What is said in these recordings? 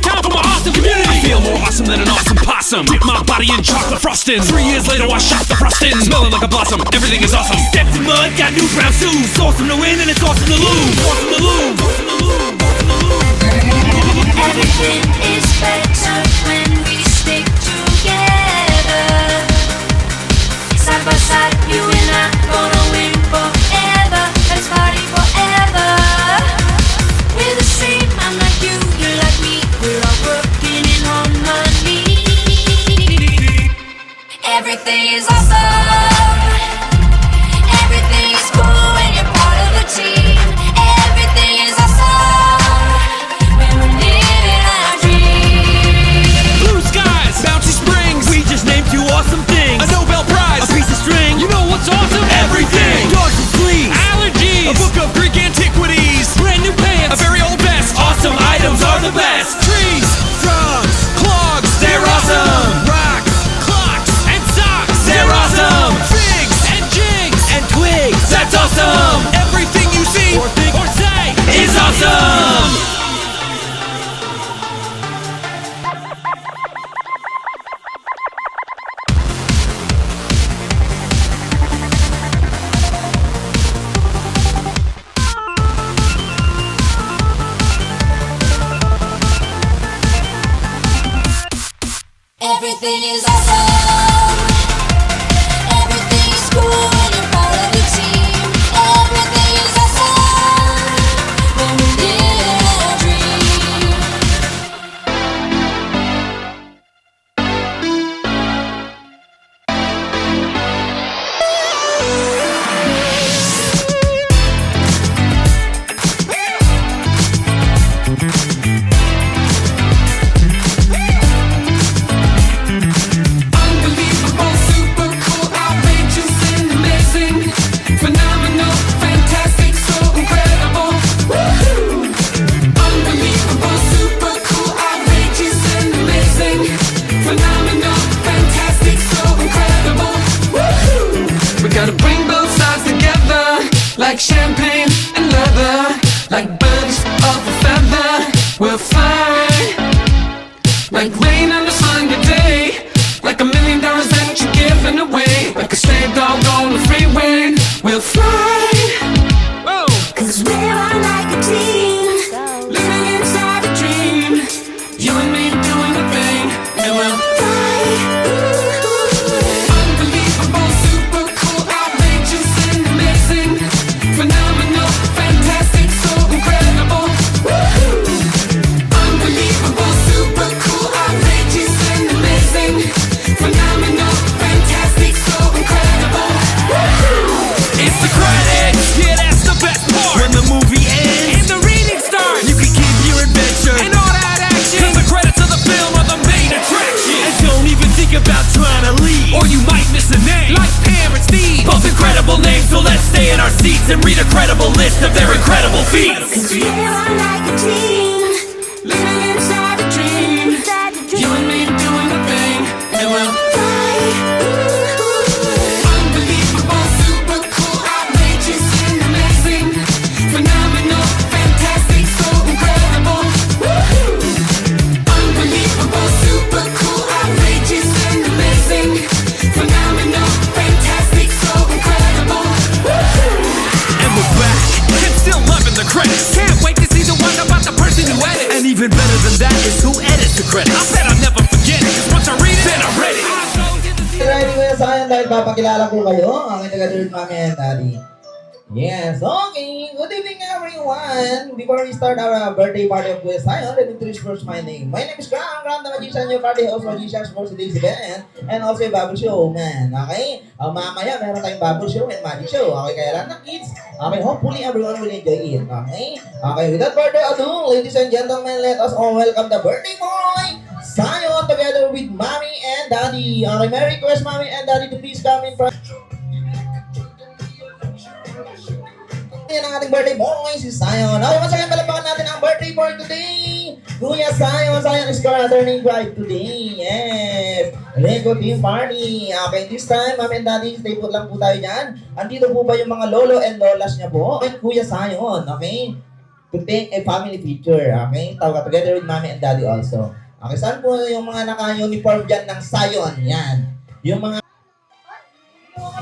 time for my awesome community. I feel more awesome than an awesome possum. Dip my body in chocolate frosting. 3 years later I shot the frosting. Smelling like a blossom, everything is awesome. Stepped in mud, got new brown shoes. It's awesome to win and it's awesome to lose. Awesome to lose. Awesome to lose. Everything is better when we stick together. Side by side, you and I gonna win forever. Let's party forever. We're the same, I'm like you, you're like me. We're all working in harmony. Everything is awesome. Everything is cool when you're part of the team. Everything is awesome when we're living our dreams. Blue skies, bouncy springs. We just named 2 awesome things. A Nobel Prize, a piece of string. You know what's awesome? Everything. Dogs and fleas, allergies, a book of Greek antiquities, brand new pants, a very old vest. Awesome items are the best. Trees, drums, clogs, they're awesome. Rocks, clocks, and socks, they're awesome. Figs and jigs and twigs, that's awesome. Everything you see or think or say is awesome. Everything is awesome. Everything is cool when you're part of the team. Everything is awesome when we're living our dream. Unbelievable, super cool, outrageous and amazing. Phenomenal, fantastic, so incredible. Woohoo! Unbelievable, super cool, outrageous and amazing. Phenomenal, fantastic, so incredible. Woohoo! We gotta bring both sides together, like champagne and leather, like birds of a feather. We'll fly. Like rain on a Sunday day, like $1 million that you're giving away, like a stray dog on the freeway. We'll fly, whoa, 'cause we are like a team, living inside a dream. You and me doing the thing, and we'll fly. Unbelievable, super cool, outrageous and amazing. Phenomenal, fantastic, so incredible. Woohoo! Unbelievable, super cool, outrageous and amazing. Phenomenal, fantastic, so incredible. Woohoo! It's the credits, yeah, that's the best part. When the movie ends and the reading starts, you can keep your adventure and all that action. 'Cause the credits of the film are the main attraction. And don't even think about trying to leave, or you might miss a name like Pam and Steve. Both incredible names, so let's stay in our seats and read a credible list of their incredible feats. 'Cause we are like a team, Living inside a dream. You and me doing the thing, and we'll fly. Unbelievable, super cool, outrageous and amazing. Phenomenal, fantastic, so incredible. Woohoo! Unbelievable, super cool, outrageous and amazing. Phenomenal, fantastic, so incredible. Woohoo! And we're back, and still loving the credits. Can't wait to see the one about the person who edits. And even better than that is who edits the credits. I bet I'll never forget it, 'cause once I read it, then I read it. Ready ko yan sa akin dahil papakilala ko kayo, ang aking taga-third mommy and daddy. Yes, okay. Good evening everyone. Before we start our birthday party of Kuya Zion, let me introduce first my name. My name is Graham, the Magician, your party host magicians for today's event, and also a Bubble Show, man. Okay? Mamaya meron tayong Bubble Show and Magic Show. Okay, kaya lahat ng kids, okay, hopefully everyone will enjoy it. Okay? Okay, without further ado, ladies and gentlemen, let us all welcome the birthday boy, Zion, together with Mommy and Daddy. Okay, Merry Christmas, Mommy and Daddy, to please come in front. Yan ang ating birthday boy, si Zion. Okay, once again, palapakan natin ang birthday boy today. Kuya Zion, Zion is turning bright today. Yes. Lego team party. Okay, this time, Mom and Daddy, stay put lang po tayo dyan. Andito po ba yung mga lolo and lolas niya po? And Kuya Zion, okay? to take a family picture. Okay? Together with mommy and daddy also. Okay, saan po yung mga naka-uniform dyan ng Zion? Yan. Yung mga...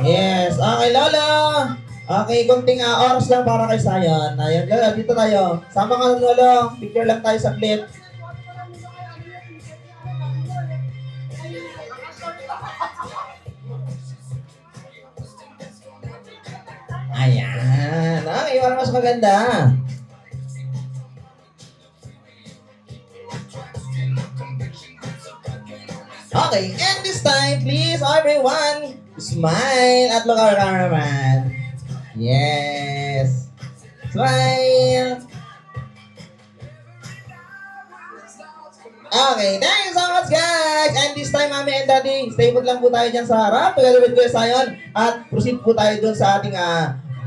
Yes. Okay, Lola. Okay, konting oras lang para kay Zion. Ayan, Lola, dito tayo. Sama ka, Lola. Picture lang tayo sa clip. Ayan. Okay, para mas maganda. Okay, and this time, please, everyone, smile at look our cameraman. Yes. Smile. Okay, thank you so much, guys. And this time, Mami and Daddy, stay put lang po tayo dyan sa harap. Together with Kuya Zion. At proceed po tayo dun sa ating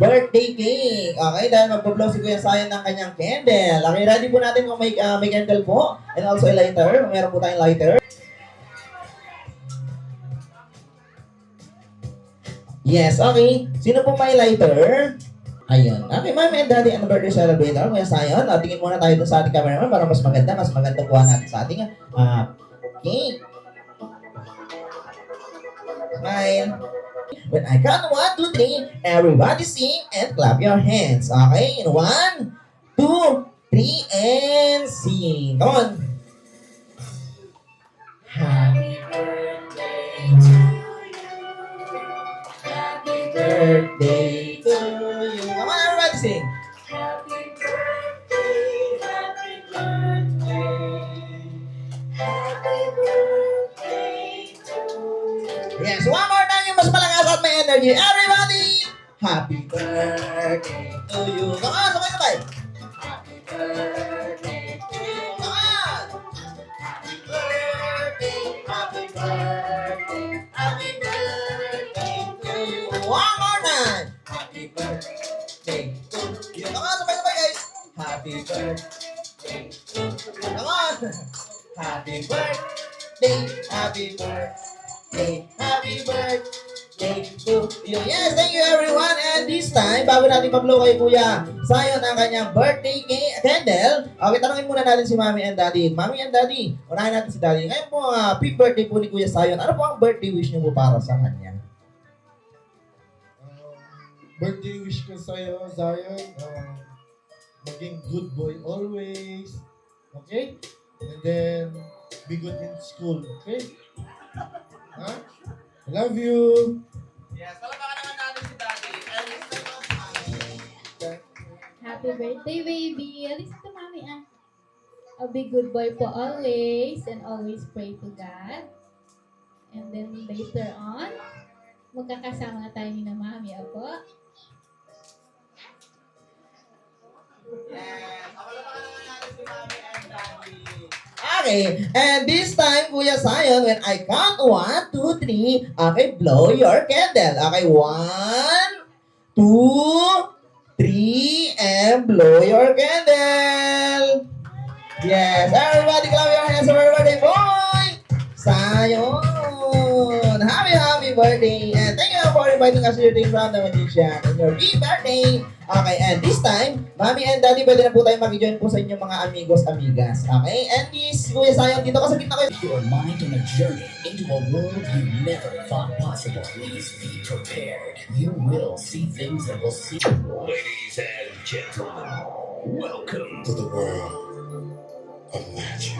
birthday cake. Okay, dahil magpo-blow si Kuya Zion ng kanyang candle. Okay, ready po natin kung may candle po. And also a lighter. Kung meron po tayong lighter. Yes, okay. Sino po may lighter? Ayun. Okay, Mami and Daddy, ano birthday celebrator? Kuya Zion, tingin muna tayo dun sa ating cameraman para mas maganda kuha natin sa ating cake. Smile. When I count 1, 2, 3, everybody sing and clap your hands. Okay, in 1, 2, 3, and sing. Come on. Happy birthday to you. Happy birthday to you. Come on, everybody sing. Happy birthday, happy birthday, happy birthday to you. Yes, one more time yung mas malakas at may energy. Everybody, happy birthday to you. Come on, sabay-sabay. Happy birthday to you. Come on. Happy birthday, happy birthday, happy birthday to you. One more time. Happy birthday to you. Come on, sabay-sabay guys. Happy birthday to you. Come on. Happy birthday, happy birthday, happy birthday to you. Yes, thank you everyone. And this time, bago natin pa-blow kay Kuya Zion ang kanyang birthday candle, okay, tanongin muna natin si Mommy and Daddy. Mommy and Daddy, unahin natin si Daddy. Ngayon po, happy birthday po ni Kuya Zion. Ano po ang birthday wish niyo po para sa kanya? Birthday wish ko sa'yo, Zion, maging good boy always, okay? And then, be good in school, okay? Ha? I love you! Yes, talaga naman natin si Daddy. And Happy birthday, baby! Listen to mommy, I'll be good boy for always and always pray to God. And then later on, magkakasama na tayo ni na mami, apo. Okay, and this time, Kuya Zion, when I count 1, 2, 3, okay, blow your candle. Okay, 1, 2, 3, and blow your candle. Yes, everybody clap your hands for birthday boy! Zion! Happy birthday! And thank you for inviting us here today from the Magician on your big birthday! Okay, and this time, Mommy and Daddy, pwede na po tayo mag-join po sa inyong mga amigos, amigas. Okay, and this, Kuya Zion, dito ka sa gitna ko. Your mind on a journey into a world you never thought possible. Please be prepared. You will see things that will see. Ladies and gentlemen, welcome To the world of magic.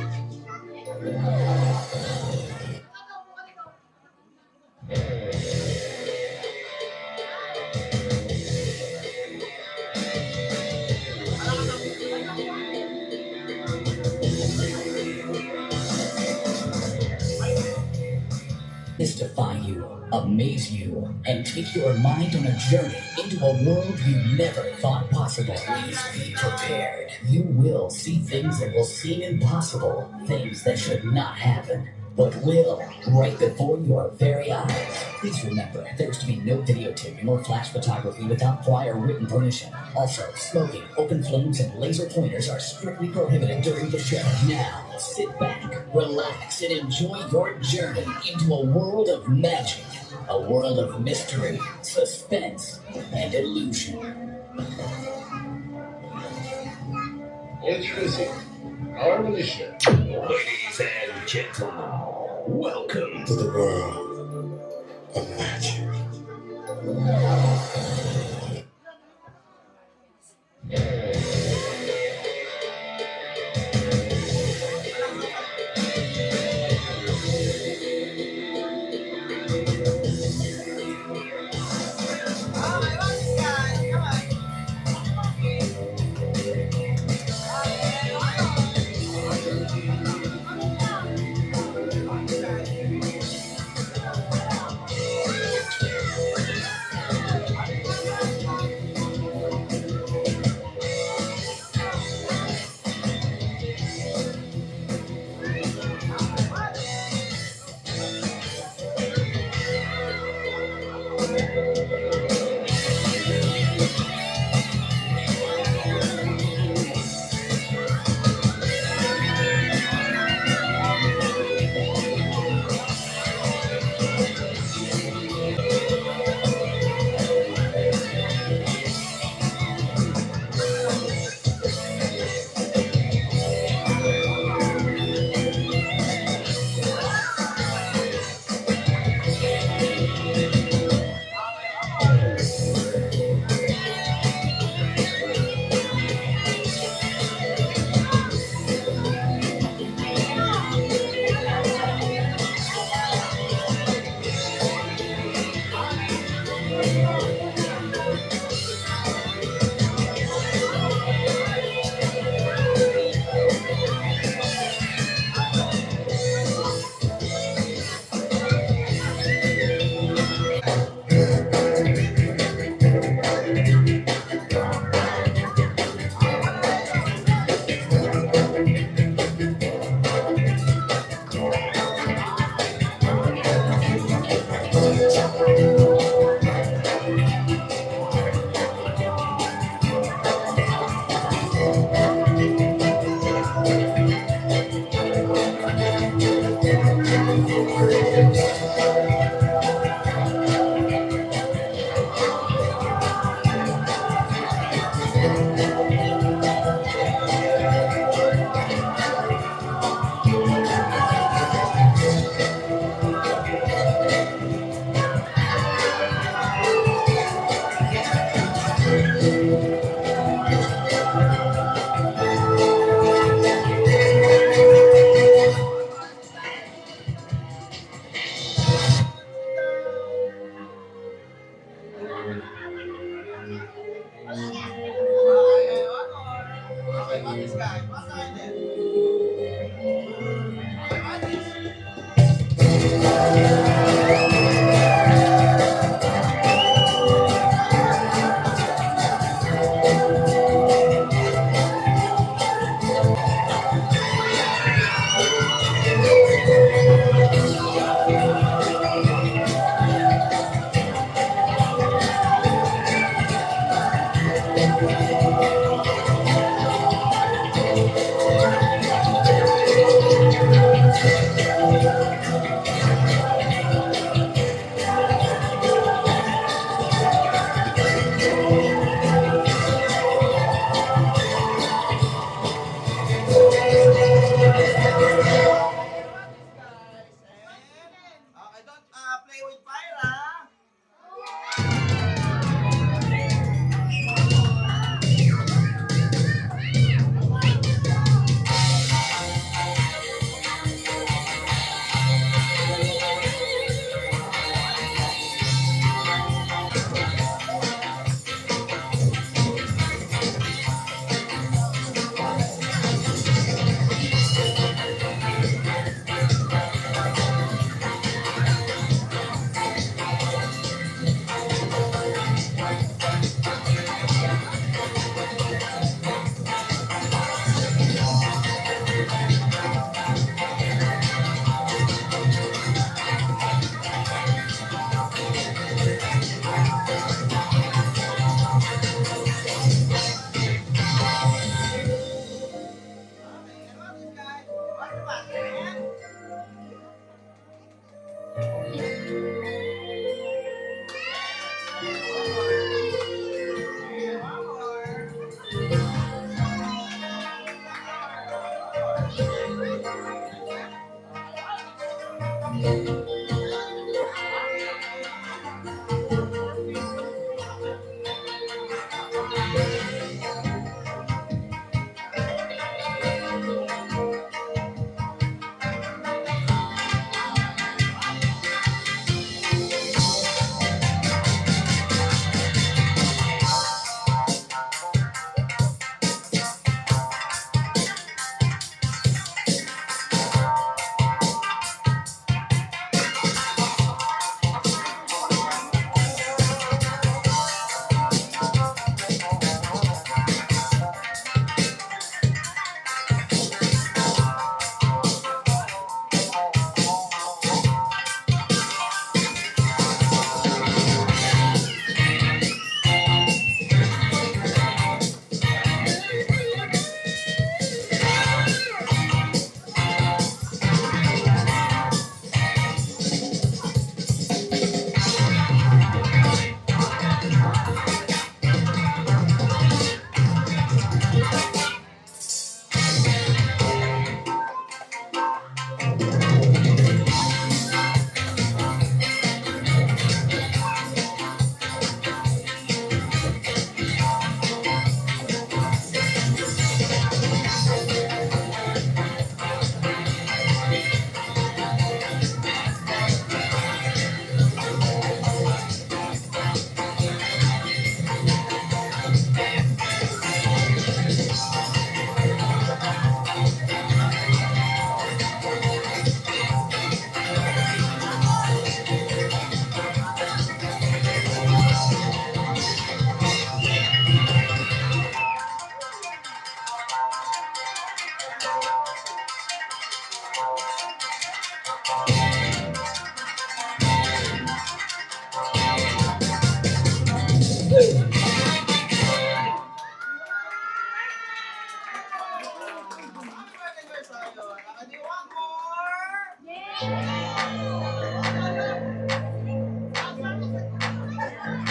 mystify you, amaze you, and take your mind on a journey into a world you never thought possible. Please be prepared. You will see things that will seem impossible, things that should not happen, but will, right before your very eyes. Please remember, there's to be no videotaping or flash photography without prior written permission. Also, smoking, open flames, and laser pointers are strictly prohibited during the show. Now, sit back, relax, and enjoy your journey into a world of magic, a world of mystery, suspense, and illusion. Introducing our militia. Ladies and gentlemen, welcome To the world of magic.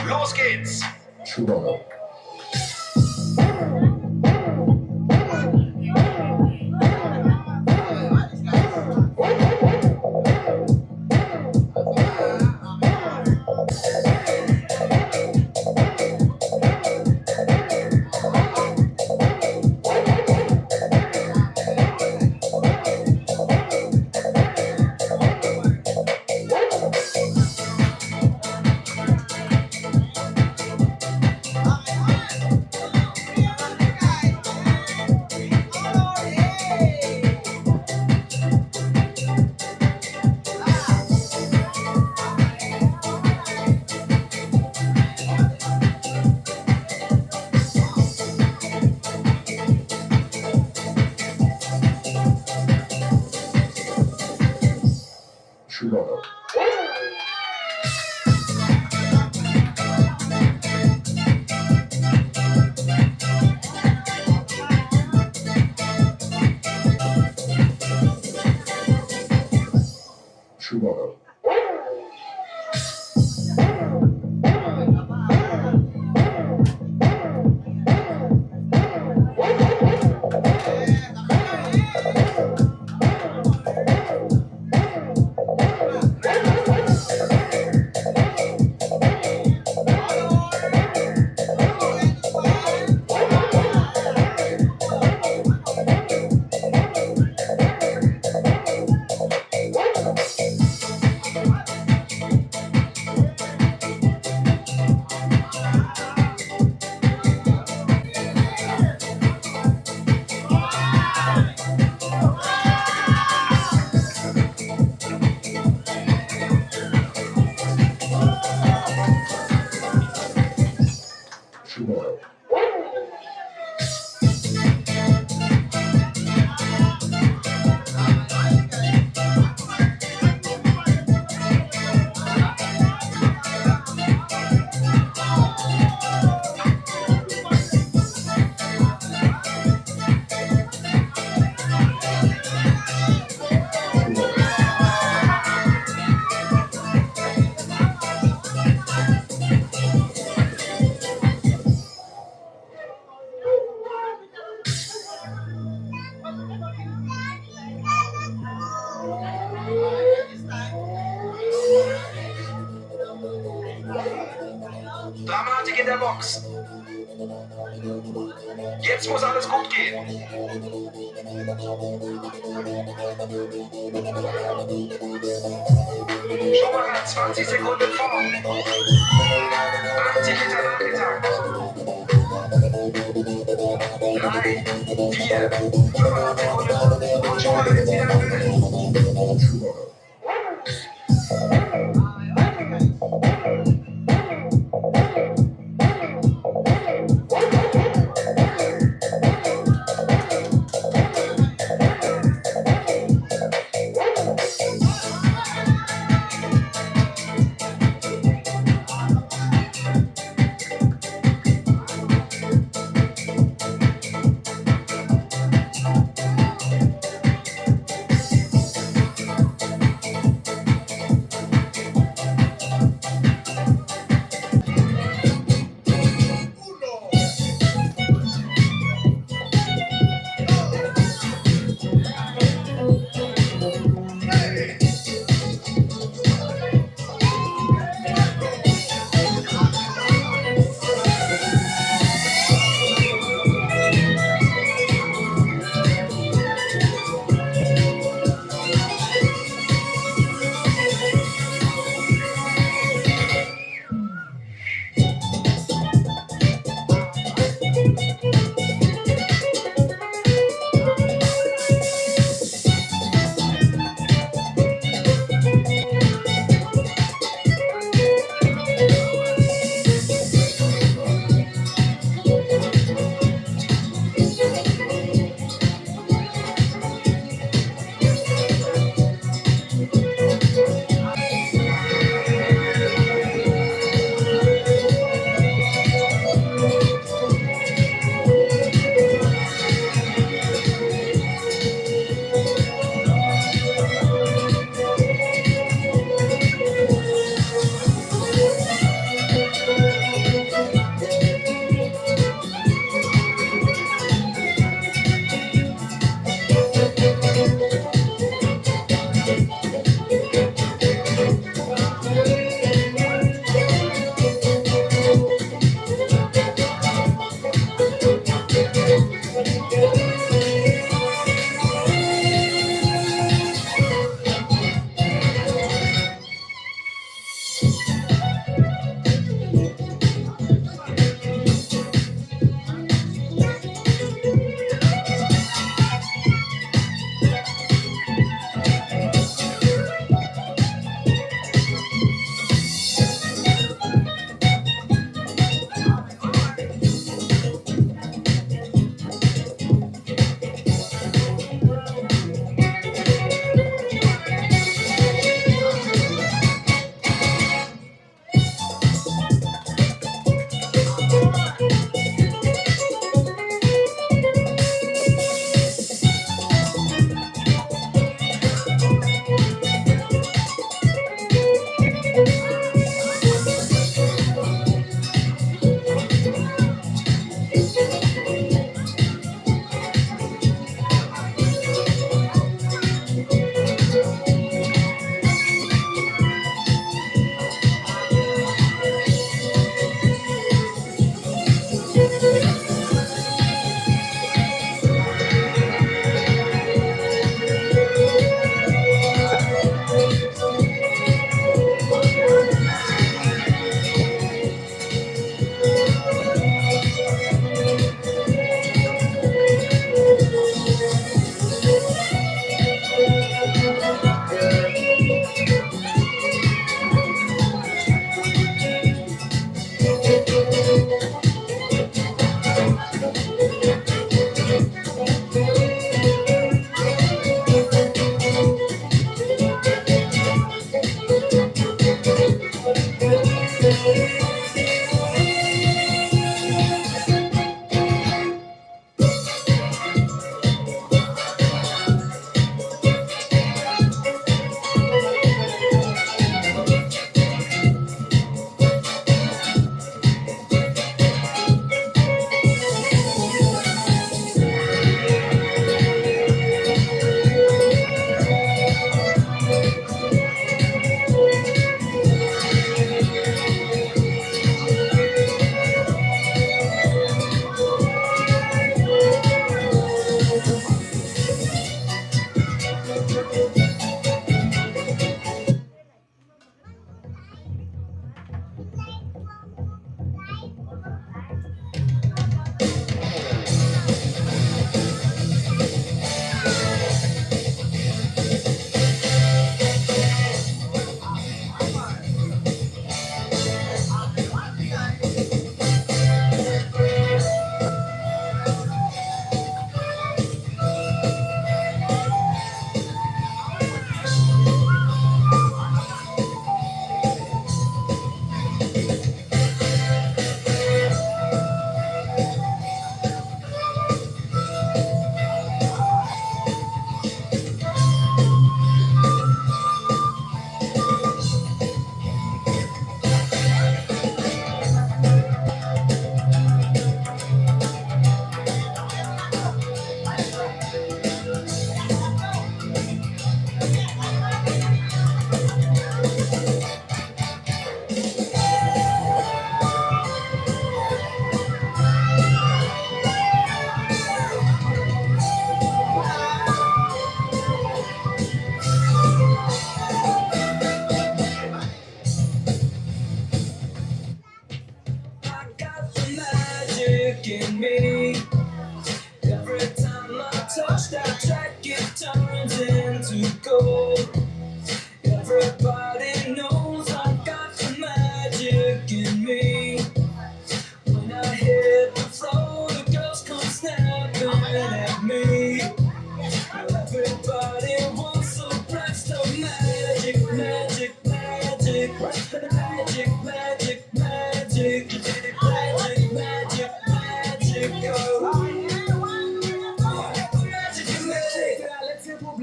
Los Kids. Toronto. Toronto. Toronto. in der Box. Jetzt muss alles gut gehen. Schon mal 20 Sekunden vor. 80 Liter nachgetankt. 3, 4, 5 Sekunden und schon mal ist wieder Müll.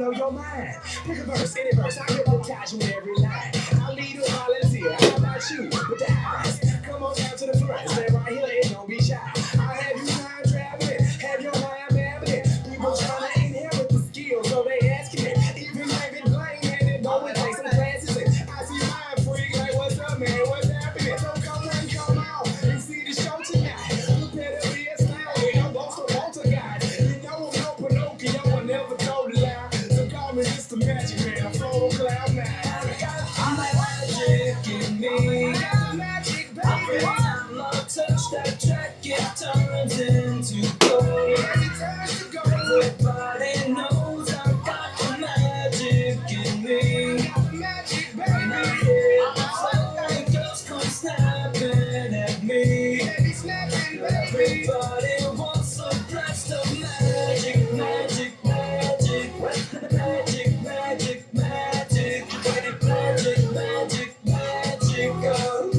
blow your mind. Pick a verse, any verse, I hypnotize you with every line. I'll lead a volunteer. How about you with the eyes? Come on down to the front, stay right here and don't be shy. I'll have you mind traveling, have your mind babbling. People trying to inherit the skills, so they asking it. Even David Blaine had to go and take some classes. And I see mind freak like, what's up, man? What's happening? So come on, come out and see the show tonight. You better be a style, I'm also a guy. You know I'm no Pinocchio, I never told a lie. So call me Mr. Magic Man, I'm from Cloud Nine. I'm like magic in me. Got magic, baby. Every time I touch that track, it turns into gold. Every time you go, everybody knows I got the magic in me. Got the magic, baby. When I hit the floor, girls come snapping at me. Baby, snapping, baby. Everybody wants a blast of magic, magic, magic, magic, magic, magic, magic, magic, magic, oh.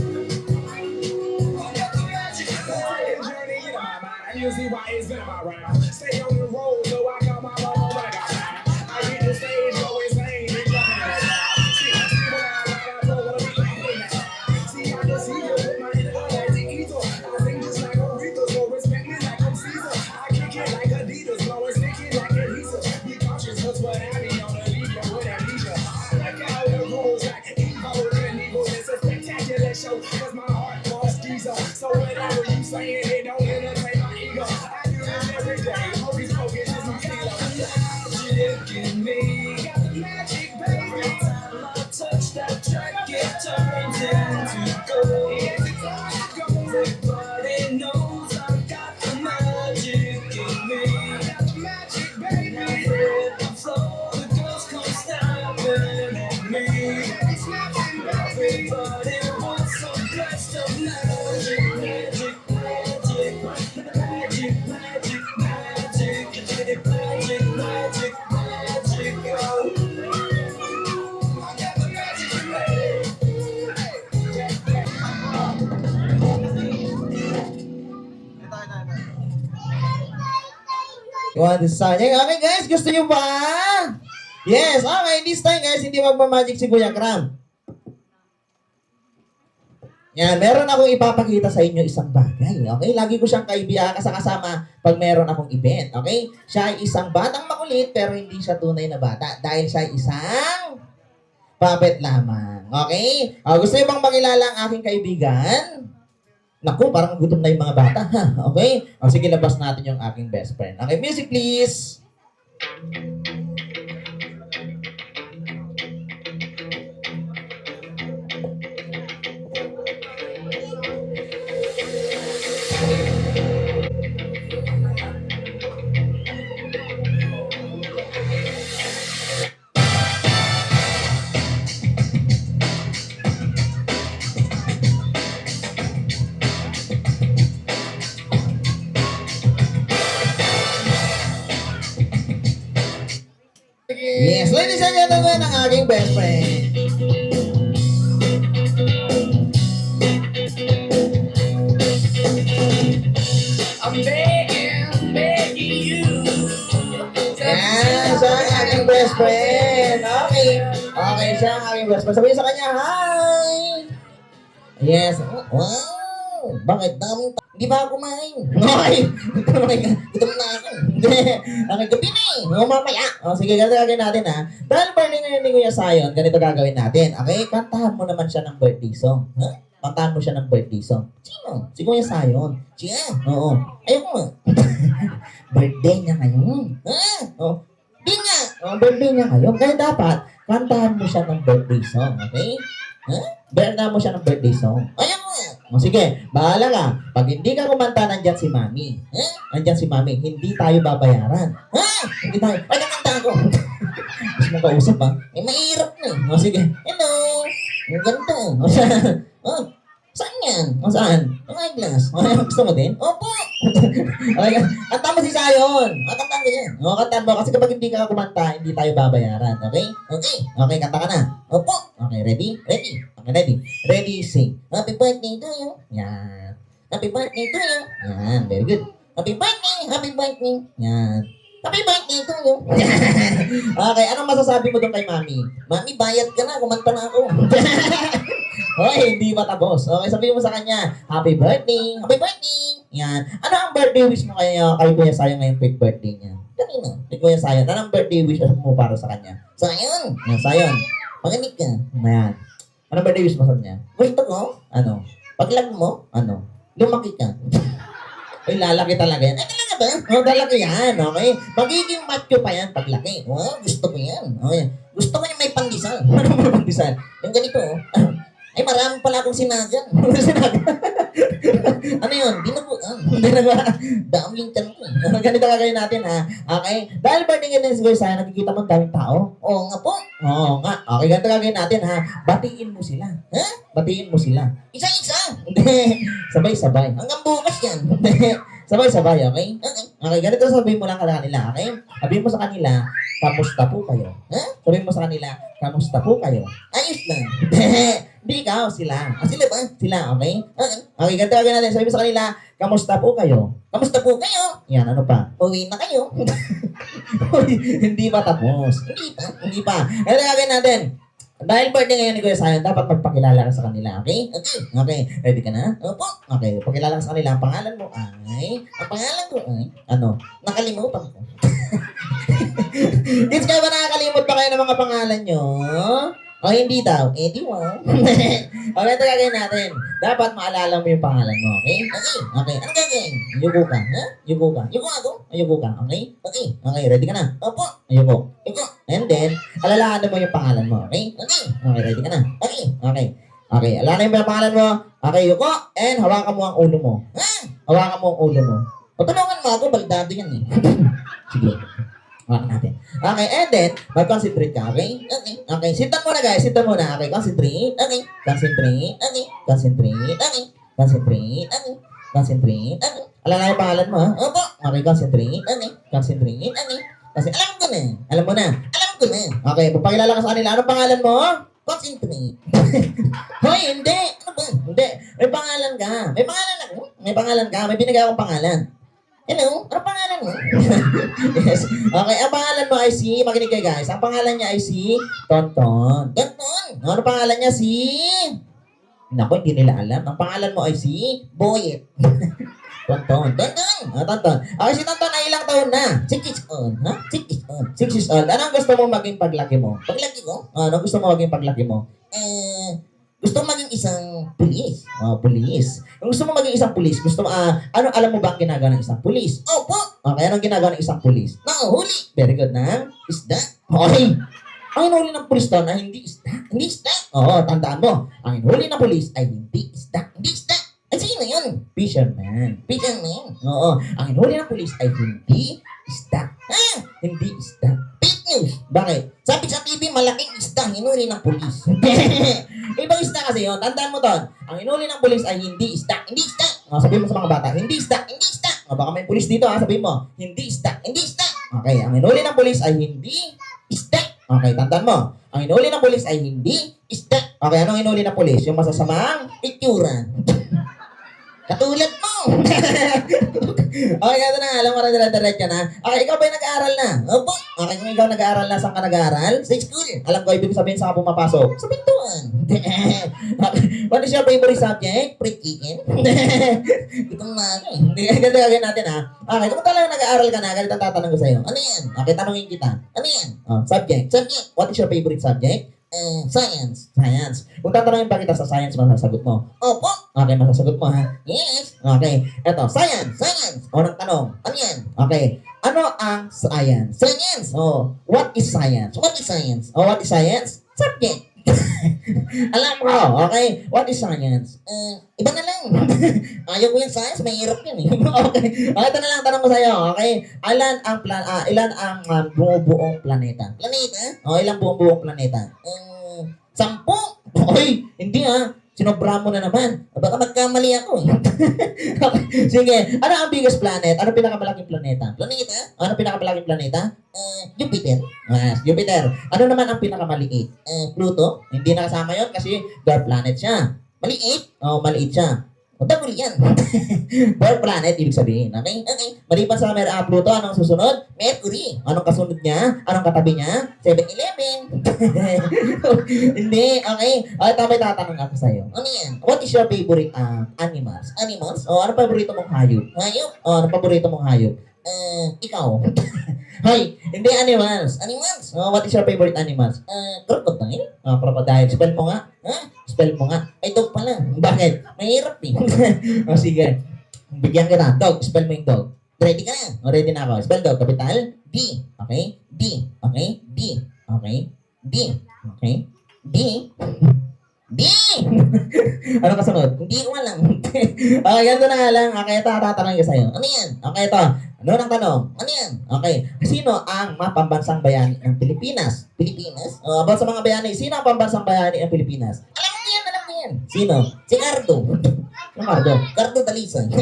I got the magic, journey in my mind. You see why it's been my rhyme. Stay on the road, so I got my mama back. I hit the stage, go insane, and jumping in the sky. See when I don't wanna be like that. See, I can see you with my energy ether. I sing just like Aretha, so respect me like I'm Caesar. I kick it like Adidas, blowing sticky like adhesive. Be cautious, cause what I be on the league, with amnesia. I like all the rules like Evo and Evo. It's a spectacular show, cause my heart lost diesel. So whatever you saying, it don't entertain my ego. I do this every day, hocus pocus is my kilo. Magic in me, got the magic, baby. Every time I touch that track, it turns into gold. Every time I go, everybody knows I got the magic in me. Got the magic, baby. When I hit the floor, the girls come snapping at me. Baby, snapping, baby. Everybody wants a blast of magic, magic, magic, magic, magic, magic, magic, magic, magic, oh. I got the magic in me. You want this sayang? Okay guys, gusto nyo ba? Yes, okay. This time guys, hindi magmamagic si Kuya Kram. Yan, meron akong ipapakita sa inyo isang bagay. Okay? Lagi ko siyang kasama pag meron akong event. Okay? Siya ay isang batang makulit pero hindi siya tunay na bata dahil siya ay isang puppet lamang. Okay? Gusto niyo bang makilala ang aking kaibigan? Naku, parang gutom na yung mga bata. Ha? Okay? Sige, labas natin yung aking best friend. Okay, music please! Yes, ladies and gentlemen, ang aking best friend. I'm begging you. Yan, siya ang aking best friend. Okay. Okay, siya ang aking best friend. Sabihin sa kanya, hi! Yes. Wow! Bakit? Hindi ba ako kumain? Okay. Gutom na ako. Hindi. Okay, gabi na eh. Mamaya. Sige, ganito gagawin natin ha. Dahil birthday ngayon ni Kuya Zion, ganito gagawin natin. Okay? Kantahan mo naman siya ng birthday song. Ha? Kantahan mo siya ng birthday song. Sino? Si Kuya Zion. Siya? Oo. Ayoko nga. Birthday niya ngayon. Ha? Oh. Di nga. Birthday niya ngayon. Kaya dapat, kantahan mo siya ng birthday song. Okay? Ha? Kantahan mo siya ng birthday song. Ayoko nga. Sige, bahala ka. Pag hindi ka kumanta, nandyan si Mami. Nandyan si Mami. Hindi tayo babayaran. Hindi tayo. Ay, nakanta ako. Gusto mong kausap ha? Mahirap na eh. Sige. Hello. Ang ganito. Saan yan? Saan? Ang eyeglass. Gusto mo din? Opo. Okay, kanta mo si Zion. Kanta mo yan. Kanta mo. Kasi kapag hindi ka kumanta, hindi tayo babayaran. Okay? Okay, kanta ka na. Opo. Okay, ready? Ready. Okay, ready. Ready, sing. Happy birthday to you. Yan. Happy birthday to you. Yan, very good. Happy birthday. Happy birthday. Yan. Happy birthday to you. Okay, anong masasabi mo doon kay Mami? Mami, bayad ka na, kumanta na ako. Okay, hindi pa tapos. Okay, sabihin mo sa kanya, happy birthday, happy birthday. Yan. Ano ang birthday wish mo kay Kuya Sayon ngayong big birthday niya? Kanina, kay Kuya Sayon. Ano ang birthday wish mo para sa kanya? Sayon! Yan, Sayon. Makinig ka. Yan. Ano ang birthday wish mo sa kanya? Gusto ko? Ano? Paglag mo? Ano? Lumaki ka. Ay, lalaki talaga yan. Ay, talaga ba? Oh, lalaki yan, okay? Magiging macho pa yan paglaki. Wow, gusto ko yan. Okay. Gusto ko yung may pandesal. Ano may pandesal? Yung ganito, oh. Ay, marami pala akong sinagan. Ano yun? Dinuguan. Dami yung tiyan ko. Ganito gagawin natin, ha? Okay? Dahil birthday ngayon si Kuya Sayon, nakikita mo ang daming tao? Oo nga po. Oo nga. Okay, ganito gagawin natin, ha? Batiin mo sila. Ha? Batiin mo sila. Isa-isa. Hindi. Sabay-sabay. Hanggang bukas yan. Hindi. Sabay-sabay, okay? Okay, ganito sabihin mo lang ka kanila, okay? Sabihin mo sa kanila, kamusta po kayo? Ha? Sabihin mo sa kanila, kamusta po kayo? Ayos lang. Hindi ikaw, sila. Sila ba? Sila, okay? Okay, ganito gagawin natin. Sabihin mo sa kanila, kamusta po kayo? Kamusta po kayo? Yan, ano pa? Uwi na kayo. Hindi pa tapos. Hindi pa. Ganito gagawin natin. Dahil birthday ngayon ni Kuya Sayon, dapat magpakilala ka sa kanila, okay? Okay. Ready ka na? Opo. Okay, pakilala ka sa kanila. Ang pangalan mo ay... Ang pangalan ko ay... Ano? Nakalimutan ko. Kids, kayo ba nakakalimot pa kayo ng mga pangalan nyo? O hindi daw? Eh, di mo. Okay, ito gagawin natin. Dapat maalala mo yung pangalan mo, okay? Okay. Ano gagawin? Yuko ka. Ha? Yuko ka. Yuko ako? Yuko ka. Okay? Okay, ready ka na? Opo. Yuko. And then, alalahanan mo yung pangalan mo, okay? Okay, ready ka na? Okay, alalahanan mo yung pangalan mo. Okay, yuko. And hawakan mo ang ulo mo. Ha? Hawakan mo ang ulo mo. Patulungan mo ako, baldado yan eh. Sige. Hawakan natin. Okay, and then, mag-concentrate ka, okay? Okay, sitan mo na guys, sitan mo na. Okay, concentrate. Okay, concentrate. Okay, concentrate. Okay, concentrate. Okay, concentrate. Okay. Alala yung pangalan mo, ha? Opo. Okay, concentrate. Okay, concentrate. Okay. Kasi alam ko na. Alam mo na. Alam ko na. Okay, papakilala ka sa kanila. Anong pangalan mo? Concentrate. Hoy, hindi. Ano ba? Hindi. May pangalan ka. May pangalan ako. May pangalan ka. May binigay akong pangalan. Hello? Ano pangalan mo? Yes. Okay, ang pangalan mo ay si... Makinig kayo guys. Ang pangalan niya ay si... Tonton. Tonton? Ano pangalan niya? Si... Naku, hindi nila alam. Ang pangalan mo ay si... Boyet. Tonton. Tonton. Okay, si Tonton ay ilang taon na? 6 years old. Ha? 6 years old. 6 years old. Ano ang gusto mo maging paglaki mo? Paglaki ko? Ano gusto mo maging paglaki mo? Gusto mo maging isang pulis. Pulis. Kung gusto mo maging isang pulis, gusto mo, ano, alam mo ba ang ginagawa ng isang pulis? Opo. Okay, anong ginagawa ng isang pulis? Nahuhuli. Very good na. Isda. Okay. Ang hinuli ng pulis doon ay hindi isda. Hindi isda. Oo, tandaan mo. Ang hinuli ng pulis ay hindi isda. Hindi isda. Ay, sino yun? Fisherman. Fisherman. Oo. Ang hinuli ng pulis ay hindi isda. Hindi isda. Fake news. Bakit? Sabi sa TV, malaking isda hinuli ng pulis. Ibang isda kasi yun. Tandaan mo doon. Ang hinuli ng pulis ay hindi isda. Hindi isda. Sabihin mo sa mga bata, hindi isda. Hindi isda. Baka may pulis dito ha. Sabihin mo, hindi isda. Hindi isda. Okay. Ang hinuli ng pulis ay hindi isda. Okay. Tandaan mo. Ang hinuli ng pulis ay hindi isda. Okay. Anong hinuli ng pulis? Yung masasamang itsura. Katulad mo! Okay, ito na. Alam mo na dire-diretso na. Okay, ikaw ba'y nag-aaral na? Opo. Okay, kung ikaw nag-aaral na, saan ka nag-aaral? Sa school. Alam ko, ibig sabihin saan ka pumapasok? Sa pintuan. What is your favorite subject? Pre-chicken? Itong mga hindi. Ganito gagawin natin ha. Okay, kung talagang nag-aaral ka na, ganito ang tatanong ko sa'yo. Ano yan? Okay, tanongin kita. Ano yan? Subject. What is your favorite subject? Science. Kung tatanungin pa kita sa science, masasagot mo. Opo. Okay, masasagot mo ha. Yes. Okay. Eto, science. Unang tanong. Ano yan? Okay. Ano ang science? Science. What is science? What is science? Subject. Alam mo, okay? What is science? Iba na lang. Ayaw ko yung science, may hirap yan eh. Okay. Ito na lang, tanong ko sa'yo, okay? Ilan ang bumubuong planeta? Planeta? Ilang bumubuong planeta? 10. Oy, hindi ha. Sinobra mo na naman. Baka magkamali ako eh. Okay. Sige, ano ang biggest planet? Ano pinakamalaking planeta? Ano pinakamalaking planeta? Jupiter. Jupiter. Ano naman ang pinakamaliit? Pluto. Hindi nakasama yon kasi dwarf planet siya. Maliit? Maliit siya. Double yan. 4 planet, ibig sabihin. Okay? Okay. Maliban sa Pluto, anong susunod? Mercury. Anong kasunod niya? Anong katabi niya? 7-Eleven. Hindi. Okay. Ito may tatanong ako sa'yo. Ano yan? What is your favorite animals? Animals? O, ano paborito mong hayop? Hayop? O, ano paborito mong hayop? Ikaw. Hoy, hindi animals. Animals. Oh, what is your favorite animals? Crocodile. Oh, crocodile. Spell mo nga. Ha? Spell mo nga. Ay, dog pala. Bakit? Mahirap eh. Oh, sige. Bigyan kita. Dog. Spell mo yung dog. Ready ka na? Oh, ready na ako. Spell dog. Capital D. Okay? D. Okay? D. Okay? D. Okay? D. D! Ano kasunod? Hindi ko alam. Okay, ganito na nga lang. Okay, ito, tatanong ko sa'yo. Ano yan? Okay, ito. Ano ang tanong? Ano yan? Okay. Sino ang mapambansang bayani ng Pilipinas? Pilipinas? About sa mga bayani, sino ang pambansang bayani ng Pilipinas? Alam mo yan, alam mo yan. Sino? Si Cardo. Ano Cardo? Cardo Dalisan.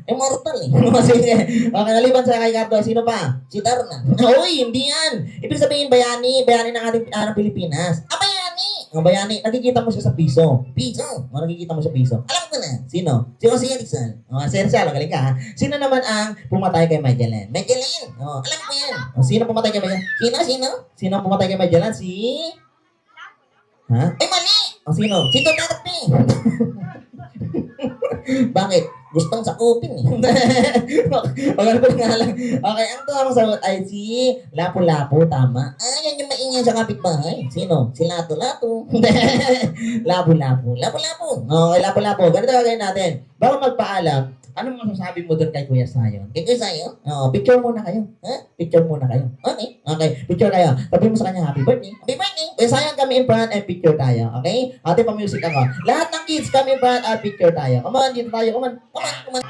Immortal eh. Sige. Okay, naliban sa kay Cardo, sino pa? Si Darna. Uy, hindi yan. Ibig sabihin bayani ng ating Pilipinas. Bayani. Ang bayani, nakikita mo siya sa piso. Piso. Nakikita mo sa piso. Alam ko na. Sino? Si Rizal. Si Rizal, magaling ka ha. Sino naman ang pumatay kay Magellan? Magellan. Alam ko yan. Sino pumatay kay Magellan? Sino? Sino ang pumatay kay Magellan? Ha? Ay, mali! Sino? Si Duterte. Bakit? Gustong sakupin eh. Okay, nga lang. Okay, ang tamang sagot ay si Lapu-Lapu, tama. Yan yung maingay sa kapitbahay. Sino? Si Lato-Lato. Lapu-Lapu. Lapu-Lapu. Okay, Lapu-Lapu. Ganito gagawin natin. Bago magpaalam, anong masasabi mo doon kay Kuya Sayon? Kay Kuya Sayon? Picture muna kayo. Ha? Picture muna kayo. Okay? Okay, picture kayo. Sabihin mo sa kanya, happy birthday. Happy birthday. Kuya Sayon, kami in front and picture tayo. Okay? Ate, pa-music ako. Lahat ng kids, kami in front at picture tayo. Come on, dito tayo. Come on. Come on.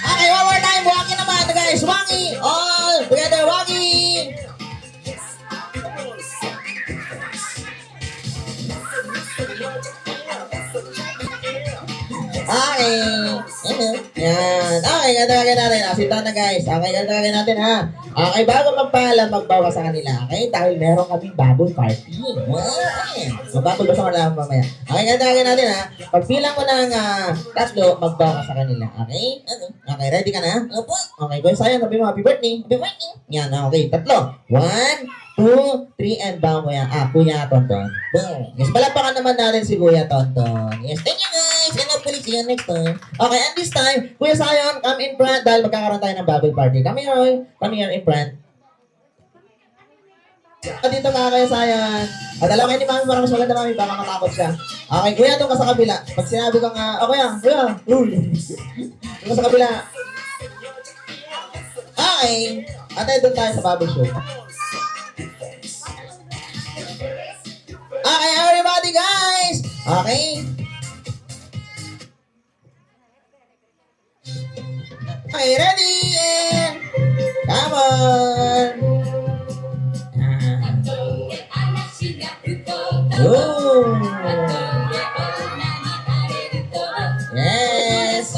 Okay, one more time. Walking naman, guys. Walking. All together, walking. Okay. Yan. Okay, gagawin natin. Asita na guys. Okay, gagawin natin ha. Okay, bago magpaalam, magbawa sa kanila. Okay, dahil meron kaming bubble party. Okay. Magbabol ba sa kanila mamaya? Okay, gagawin natin ha. Pagbilang ko ng 3, magbawa sa kanila. Okay? Okay, ready ka na? Opo. Okay, go sa'yo. Sabi mo, happy birthday. Happy birthday. Yan, okay. 3. 1, 2, 3, and bang Kuya Tonton. Boom. Yes, palapakan naman natin si Kuya Tonton. Yes, thank you guys. And hopefully see you next time. Okay, and this time, Kuya Sayon, come in front dahil magkakaroon tayo ng bubble party. Come here in front. Dito ka, Kuya Sayon. At alam kayo ni Mami, parang mas maganda Mami, baka matakot siya. Okay, Kuya, doon ka sa kabila. Pag sinabi ko nga, Kuya, doon ka sa kabila. Okay, atay doon tayo sa bubble show. Okay, everybody guys! Okay? Okay, ready? And come on! Oh! Yes!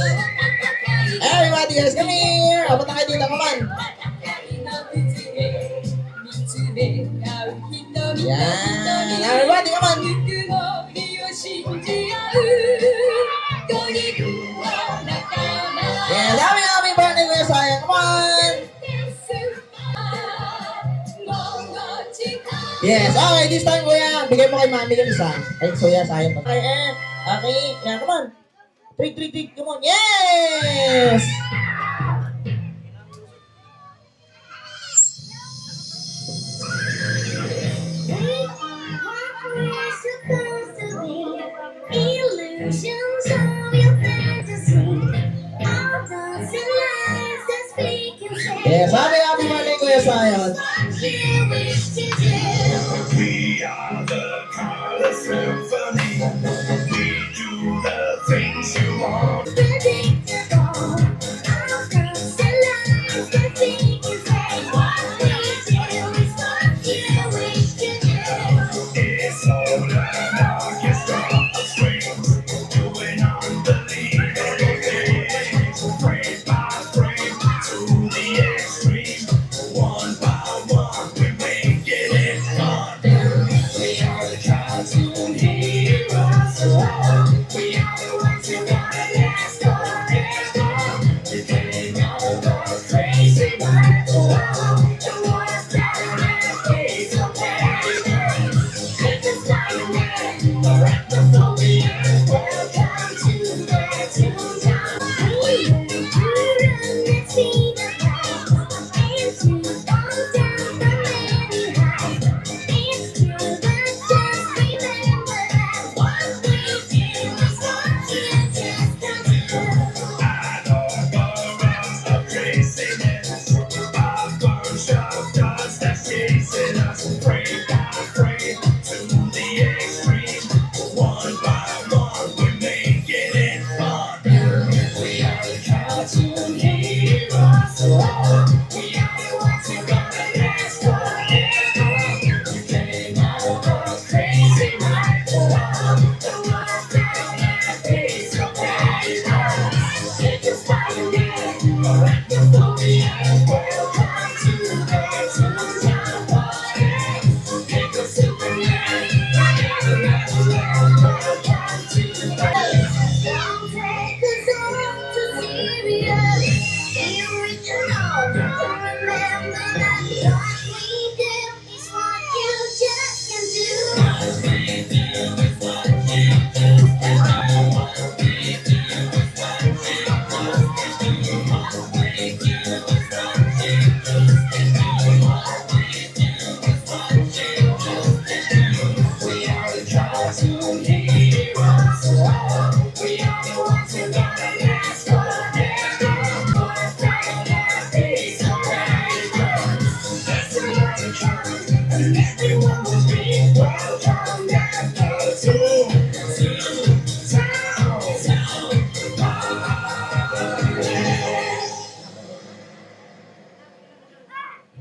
Everybody guys, come here! Abot na kayo dito, come on! Yan! Everybody, come on! Yes, happy birthday, Kuya Sayon! Come on! Yes, okay, this time, Kuya. Bigay mo kay Mami yung isa. Ay, Kuya Sayon. Okay, okay. Yan, come on. Trick, come on. Yes! Illusions of your fantasy, all dancing lights that speak and say Yes, happy birthday, Kuya Sayon. what you wish to do. We are the color symphony. We do the things you want. Predictable, all dancing lights that speak and say what we do is what you wish to do. It's all an orchestra of strings, doing unbelievable things. Frame by frame, to the extreme. One by one, we're making it fun.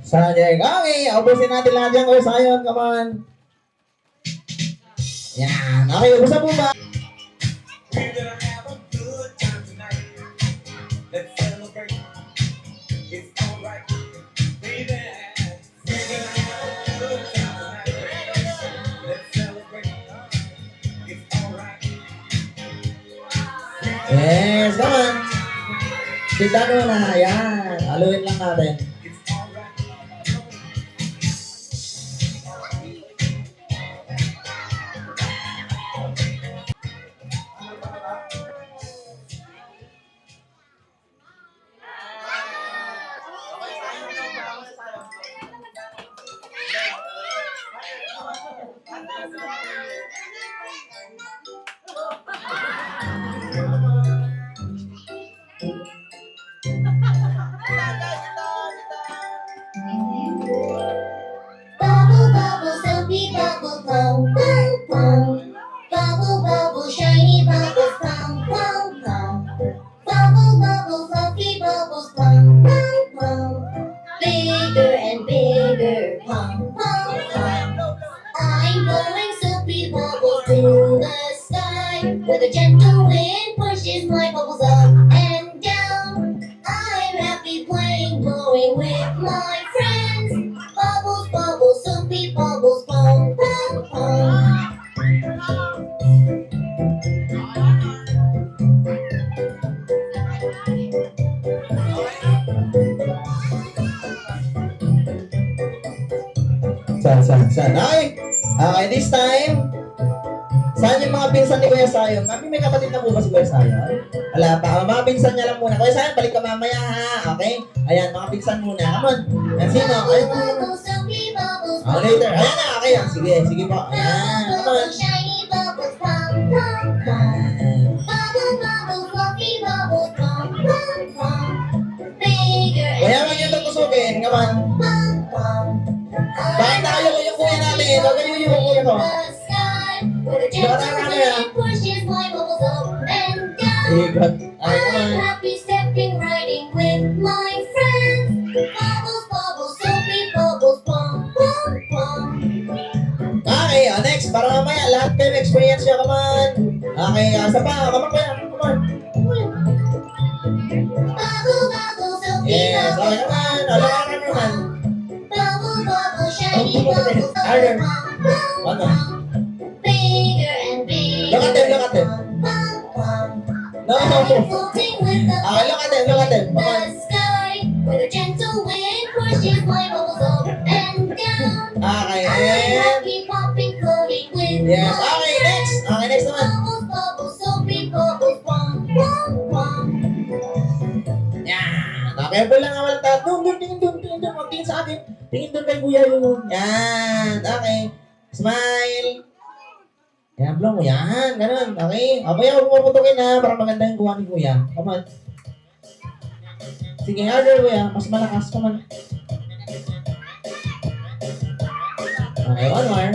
Sajay. Okay, ubusin natin lahat yan, Kuya Zion. Come on. Yan. Okay, ubusan po ba? We're gonna have a good time tonight. Let's celebrate. It's alright, baby. We're gonna have a good time tonight. Let's celebrate. It's alright. Yes, come on. Tignan mo na. Yan. Haluin lang natin. It's alright. Bubble, bubble, soapy bubble, plum, plum, plum. Bubble, bubble, shiny bubbles, plum, plum, plum. Bubble, bubble, fluffy bubbles, plum, plum, plum. Bigger and bigger, plum, plum, plum. I'm blowing soapy bubbles through the sky, where the gentle wind pushes my bubbles up and down. I'm happy playing, blowing with my friends. Bubbles, bubbles, soapy bubbles, plum, plum, plum. Saan? Okay, this time, saan yung mga pinsan ni Kuya Zion? Mami, may kapatid na po ba si Kuya Zion? Wala pa. Mga pinsan niya lang muna. Kuya Zion, balik ka mamaya ha. Okay? Ayan, mga pinsan muna. Come on. Yan, sino? Ayun. Bubbles, soapy bubbles, Oh, later. Ayan na, okay. Sige po. Ayan, come on. bubble, shiny bubbles, plum, plum, plum. Bubble, bubble, fluffy bubbles, plum, plum, plum. Bigger and Kaya wag yung tutusukin. Come on. plum, plum. Bakit nakayoko yung kuya namin? Huwag kayo yung kuya ko. The sky, where the gentle wind pushes my bubbles up and down. Ikot. Ay, come I'm on. happy stepping, riding with my friends. Bubbles, bubbles, soapy bubbles, plum, plum, plum. Okay, next. Para mamaya, lahat kayo experience nyo. Come on. Okay, asa pa. Come on, kuya. Come on. Bubble, bubble, soapy Yes, okay bubbles, naman. plum, Ano plum, ka naman? plum. Bubble, bubble, shiny bubbles, Harder. plum, plum, Ano? plum. Bigger and bigger. Look at them, look at them. Plum, plum. No. I'm floating with the Okay, look at them, look at them. Come on. the sky, where the gentle wind pushes my bubbles up and down. Okay, I'm and... happy popping, floating with Yes, my okay, next. Okay, next naman. bubbles, bubbles, soapy bubbles, plum, plum, plum. Yan. Okay, po lang awal ta. Doon. Tingin doon. Tingin sa akin. Tingin doon kay kuya yun. Yan. Okay. Smile. Yan, blow mo. Yan. Ganun. Okay. Abaya, huwag mo putukin ha. Para maganda yung kuha ni kuya. Come on. Sige, harder kuya. Mas malakas. Come on. Okay, one more.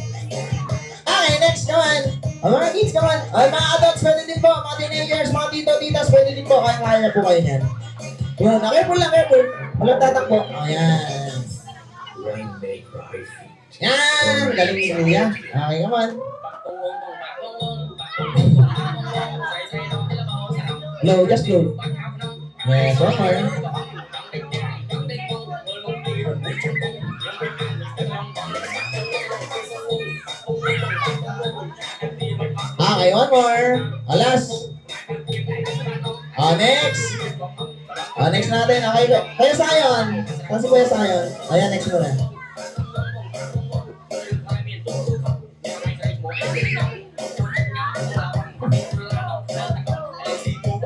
Okay, next. Come on. Mga kids, come on. Ay, mga adults, pwede din po. Mga teenagers, mga tito-titas, pwede din po. Kaya po kayo niyan. Yun, careful lang, careful. Walang tatakbo. Ayan. Yan! Galing ni Kuya. Okay, come on. Blow, just blow. Yes, one more. Okay, one more. Alas. Next. Next natin. Okay, Kuya Zion. Kasi Kuya Zion. Ayan, next muna.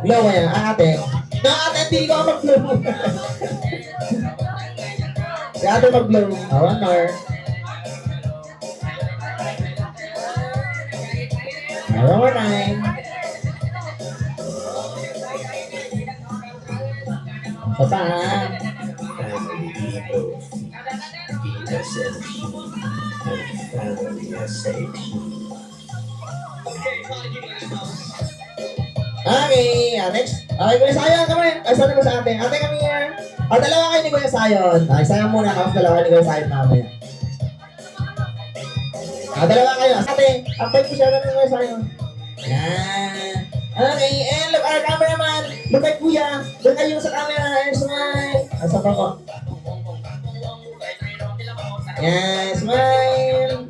Blow kaya, ate. No, ate, hindi ko mag-blow. Si ate mag-blow. One more. One more time. Basta ha. Okay, next. Okay, Kuya Sayon, kami. Ay, saan naman sa ate? Ate, kami here. Dalawa kayo ni Kuya Sayon. Okay, Sayon muna. Tapos dalawa ni Kuya Sayon mamaya. Dalawa kayo. Ate, ampay ko siya ganun Kuya Sayon. Yan. Okay, and look, our cameraman. Look at Kuya. Look kayo sa camera. And smile. Asa pa ko? Yan, smile.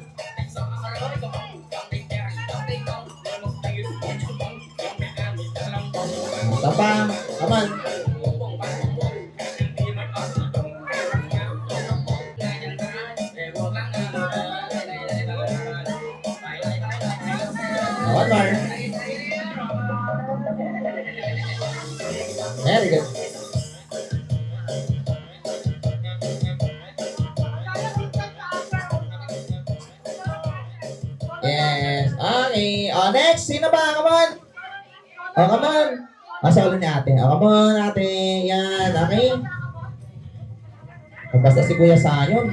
Tapang, aman. One more. Very good. Yes. Okay. Next. Sino ba? Come on. Come on. Sa ulo ni ate. Come on, ate. Yan. Okay. Basta si Kuya Sayon.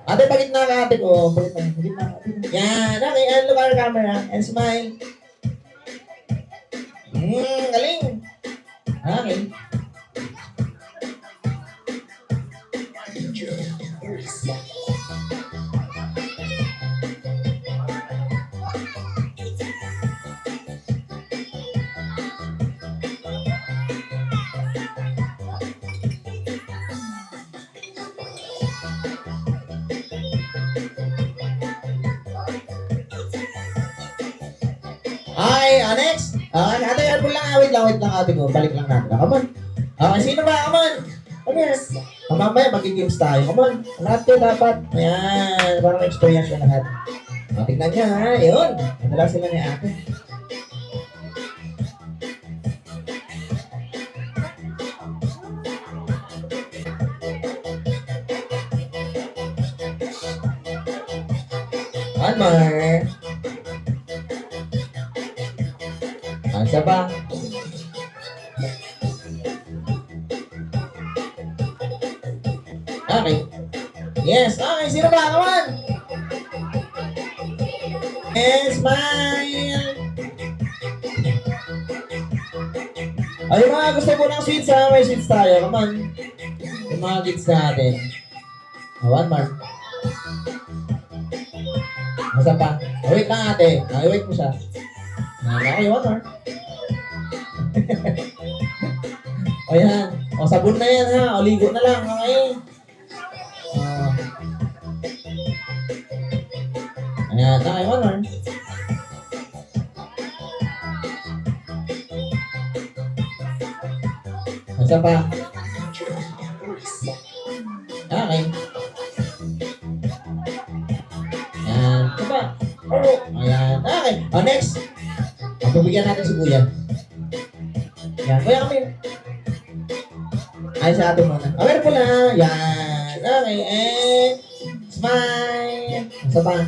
Ate, pagitna ka ate ko. Pagitna. Yan. Okay. And look at our camera. And smile. Galing. Okay. Okay, next. Ate, ano lang, wait lang ate ko. Balik lang natin. Come on. Okay, sino ba? Come on. Okay. Mamaya, mag-games tayo. Come on. Lahat ko dapat. Ayan, parang experience ko lahat. Tignan niya, ha? Yun. Nadala sila ni ate. One more. Isa pa. Okay. Yes, okay. Sino ba? Come on. Yes, smile. Ay, yung mga gusto po ng sweets ha. May sweets tayo. Come on. Yung mga kids natin. One more. Isa pa. Wait lang ate. Wait mo siya. Okay, one more. O yan. O sabon na yan ha. O ligo na lang. Okay. Ayan. Okay, one more. Isa pa. Okay. Ayan. Isa pa. Ayan. Okay. O next. Pabigyan natin si Kuya. Yan. Kuya kami. Ay, sa atin muna. Okay po na. Yan. Okay. And smile. Isa pa.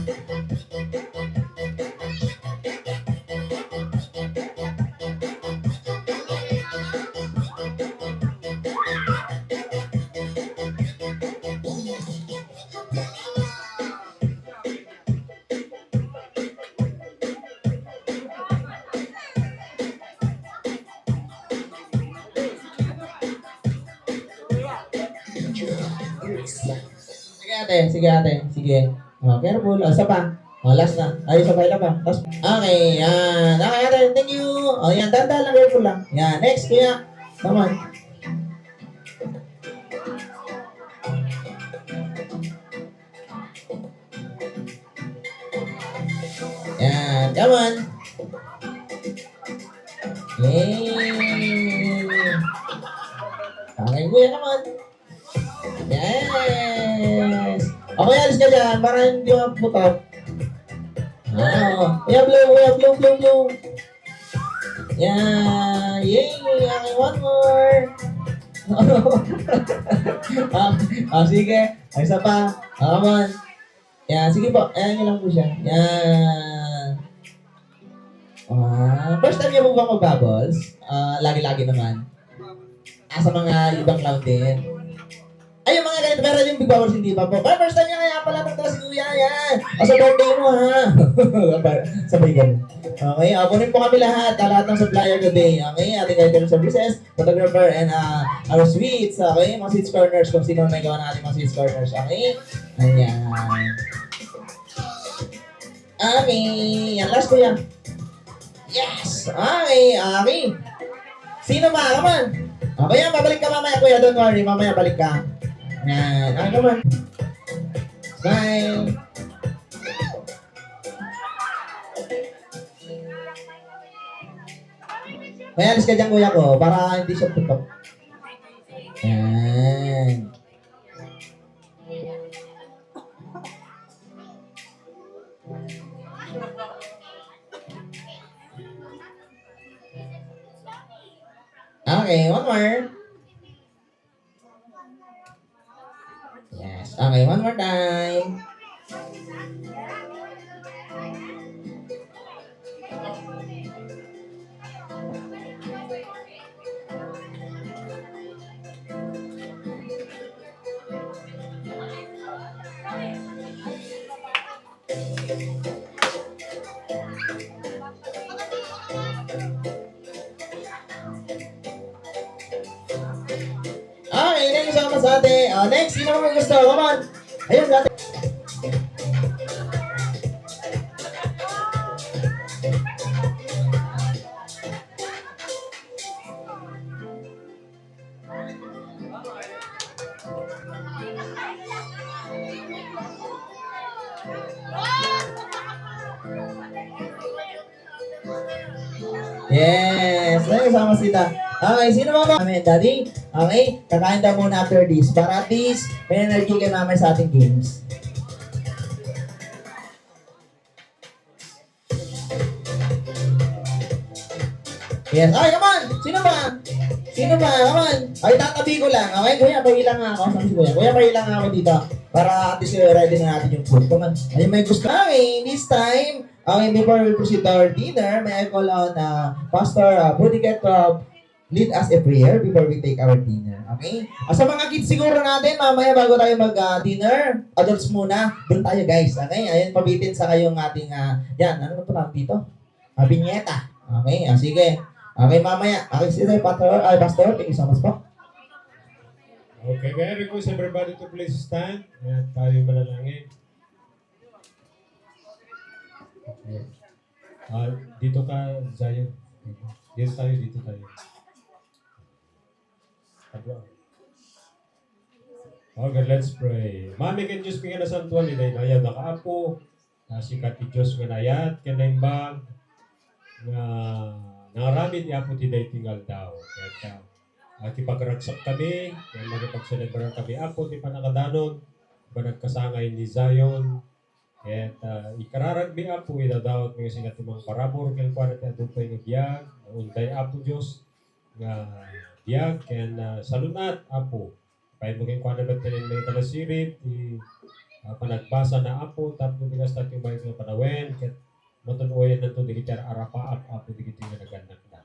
Sige ate. Careful. Isa pa. Last na. Ay, sabay na pa. Okay, yan. Okay ate, thank you. Yan, tanda lang, careful lang. Yan, next, Kuya. Come on. Yan, come on. Yay! Okay, Kuya, come on. Yes! Okay, alis ka dyan para hindi maputok. Kuya, blue. Yan! Yay! Okay, one more. Sige. Isa pa. Come on. Yan, sige po. Ayan nyo lang po siya. Yan. First time niyo po ba mag-bubbles? Lagi-lagi naman. Sa mga ibang clown din. Ay, yung mga ganito meron yung big bowers, hindi pa po. Kaya first time niya kaya pala ito si Kuya, yan. O sa birthday mo, ha? Sabay ganun. Okay, kunin po kami lahat ng supplier today. Okay, ating item services, photographer, and our sweets. Okay, mga sweets corners, kung sino may gawa natin mga sweets corners. Okay, ayan. Okay, yan, last ko yan. Yes! Okay. Sino ba? Come on. Okay, yan, babalik ka mamaya, Kuya. Don't worry, mamaya balik ka. Yan. Okay, come on. Smile. May alis ka dyan, Kuya ko, para hindi siya tutok. Yan. Okay, one more. Yes. Okay, one more time. Okay, next sama sa atin. Next, sino mo gusto? Come on. Ayun, dati. Yes, ayun, sama sila. Okay, sino ba? Amen, Daddy. Okay, kakain daw muna after this. Para at least, may energy kayo mamaya sa ating games. Yes, okay, come on! Sino ba? Come on! Ay, tatabi ko lang. Okay, Kuya, pahilang nga ako. Sabi si Kuya. Kuya, pahilang nga ako dito. Para at least ready na natin yung food. Come on. Ayun, may gusto. Okay, this time, okay, before we proceed to our dinner, may I call on Pastor Budiket lead us a prayer before we take our dinner. Okay? Sa mga kids siguro natin, mamaya bago tayo mag-dinner, adults muna, doon tayo guys. Okay? Ayun, pabitin sa kayong ating, yan, ano na po dito? Binyeta. Okay? Sige. Okay, mamaya. Okay, sige, Pastor, thank you so much po. Okay, may I request everybody to please stand at tayo manalangin. Okay. Dito ka, Zion. Dito tayo. Okay, let's pray. Mami, kan Diyos pinga na santuan ni Dainayad na kaapo, sikat ti Diyos nga nayat, kanaimbag, nga nangaramid iapo ti day tingal daw. Kaya kipagragsak kami, kaya magipagselebrar kami apo ti panakadanon, ba nagkasangay ni Zion, kaya ikararagbi apo, idadawat mga singat ti mga parabor, kaya kwa natin adupay nga biyag, unday apo Diyos, nga biyag, kaya salunat apo. Kaya maging kwa naman tanin may talasirip, panagbasa na apo, tapos bigas natin yung bayan ng panawen, kaya matunuoyan na ito, digitar arapa apo, digitin na naganak na.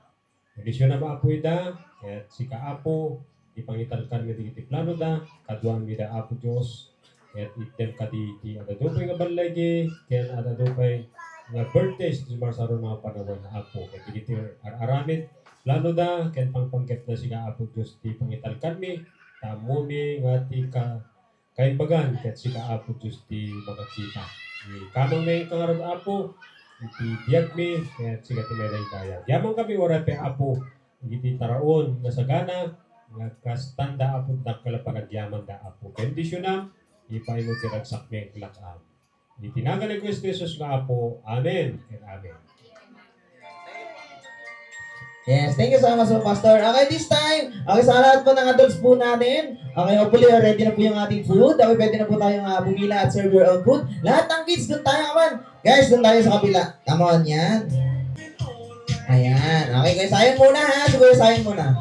Edisyon na maapo ida, kaya si kaapo, ipangitalkan nga digiti plano da, kaduang mida apo Diyos, kaya item ka di adadupay nga balagi, kaya adadupay nga birthdays, di masaroon mga panawan na apo, kaya digiti aramid, plano da, kaya pangpangket na si kaapo Diyos, di pangitalkan mi, tamumi nga ti kaimbagan, kaya si kaapo Diyos di makakita. Kamang may kangarap apo, iti biyag mi, kaya si katimelay kaya. Yamang kami oray pe apo, iti taraon, nasagana, nga kastanda apo, nakalapanagyaman da apo. Kondisyon na, ipain mo tiragsak mi ang kilakam. Itinagal ni Kristo Jesus nga apo, Amen and Amen. Yes, thank you so much, Pastor. Okay, this time, okay, sa lahat po ng adults po natin, okay, hopefully, ready na po yung ating food. Okay, pwede na po tayong bumila at serve your own food. Lahat ng kids, doon tayo, come on. Guys, doon tayo sa kabila. Come on, yan. Ayan. Okay, guys, sayon muna ha. Siguro sayon muna.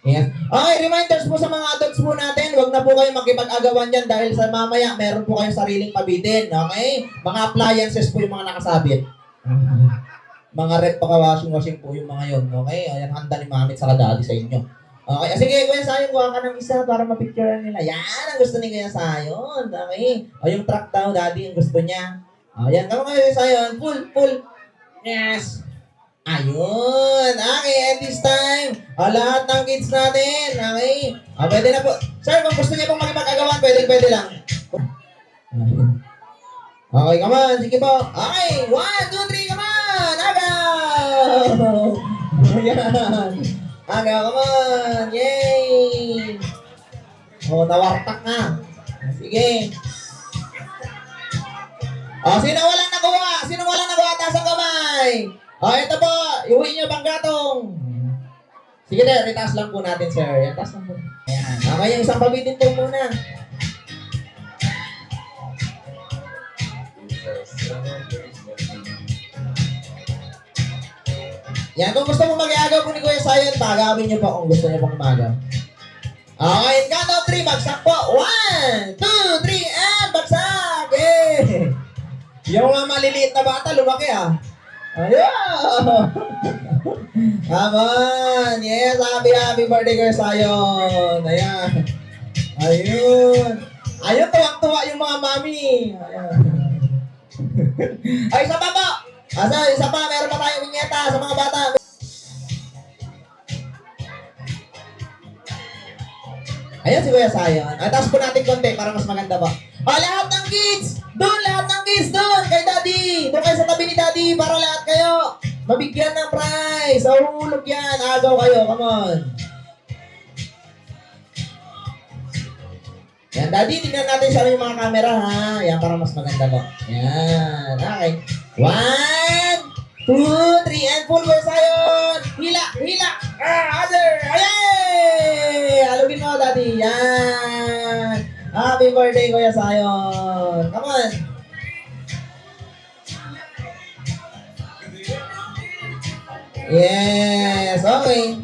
Yes. Okay, reminders po sa mga adults po natin, huwag na po kayo makipag-agawan dyan dahil sa mamaya, meron po kayong sariling pabitin. Okay? Mga appliances po yung mga nakasabit. Mga rep pa washing po yung mga yon. Okay? Ayan, handa ni Mami at saka Daddy sa inyo. Okay, sige, Kuya Sayon, kuha ka ng isa para mapicturean nila. Yan ang gusto ni Kuya Sayon. Okay. O, yung truck daw, daddy, ang gusto niya. O, yan. Tama Kuya Sayon. Pull. Yes. Ayun. Okay, and this time, lahat ng kids natin. Okay. Pwede na po. Sir, kung gusto niya pong makipag-agawan, pwede lang. Okay, come on. Sige po. Okay, 1, 2, 3, come on. Agaw! Ayan. Agaw, come on. Yay! Nawartak na. Sige. Sino walang nagawa? Taas ang kamay. Ito po. Iuwi niyo bang gatong. Sige na, itaas lang po natin, sir. Yan, taas lang po. Ayan. Okay, yung isang pabitin po muna. Yan, kung gusto mo mag-iagaw po ni Kuya Sayon, tagawin niyo po kung gusto niyo pong umagaw. Okay, count of 3, bagsak po. 1, 2, 3, and bagsak! Eh! Yung mga maliliit na bata, lumaki ah. Ayun! Come on! Yes, happy birthday Kuya Sayon! Ayan. Ayun, tuwang-tuwa yung mga mami. Ayan. Ay, isa pa po! Isa pa, meron pa tayong vinyeta sa mga bata. Ayan si Kuya Sayon. Taas po natin konti para mas maganda ba. Lahat ng kids! Lahat ng kids doon! Kay Daddy! Doon kayo sa tabi ni Daddy para lahat kayo mabigyan ng prize. Hulog yan. Agaw kayo. Come on. Yan, Daddy, tingnan natin sa yung mga camera, ha? Yan, para mas maganda po. Yan. Okay. 1, 2, 3, and full Kuya Sayon! Hila! Other! Ayay! Halugin mo, Daddy. Yan. Happy birthday, Kuya Sayon. Come on. Yes. Okay.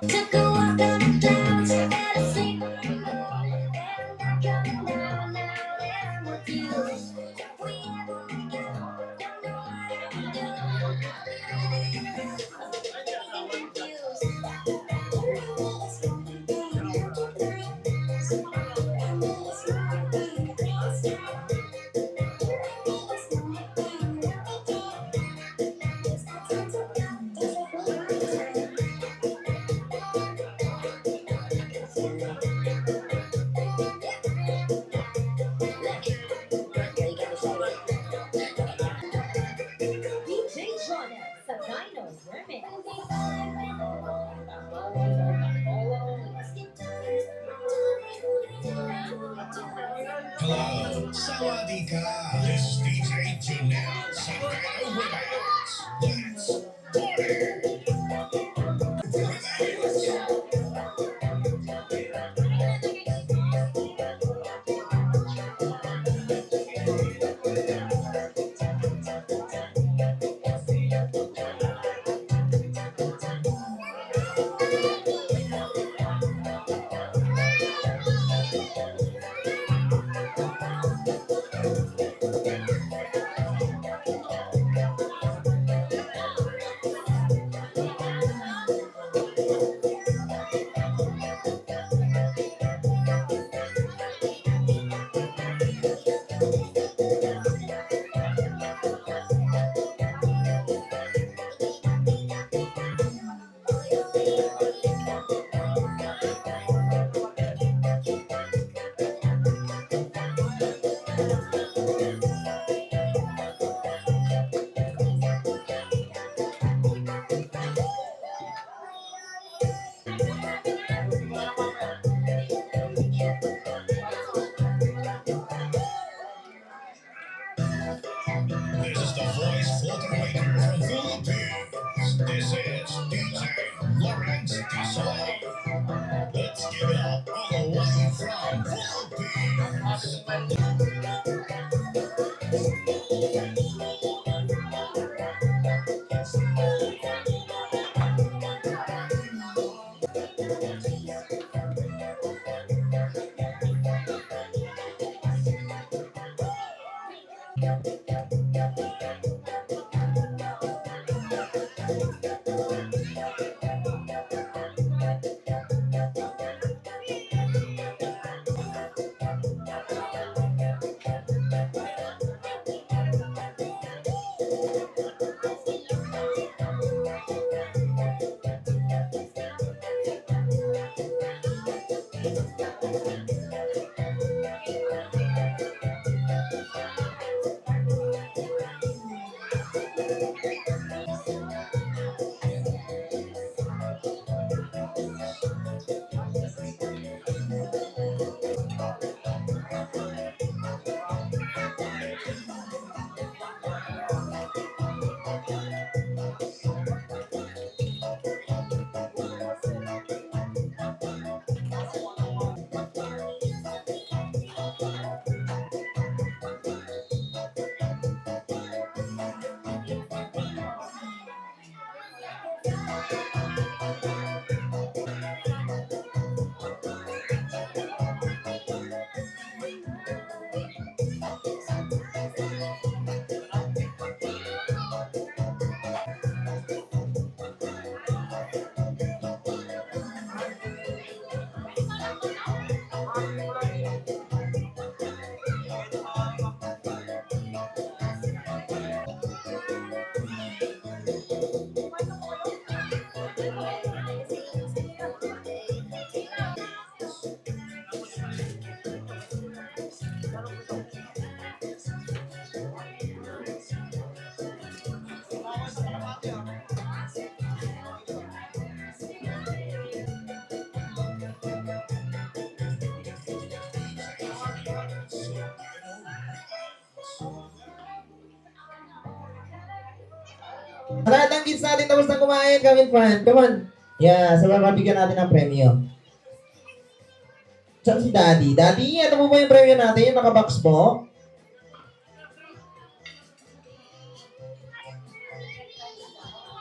Took a walk on the clouds, fell asleep on the moon. Then I'm coming down now that I'm with you. If we ever make it, don't know what I would do. Hello, Sawadika. This is DJ Janelle. Some kind of romance. Let's party. This is the voice filter maker from Philippines. This is DJ Lawrence Tisoy. Let's give it up all the way from Philippines. Lahat ng kids natin tapos na kumain, come in front. Come on. Yeah, sabay mabigyan natin ng premyo. Saan si Daddy? Daddy, ano mo ba yung premyo natin? Yung nakabox po?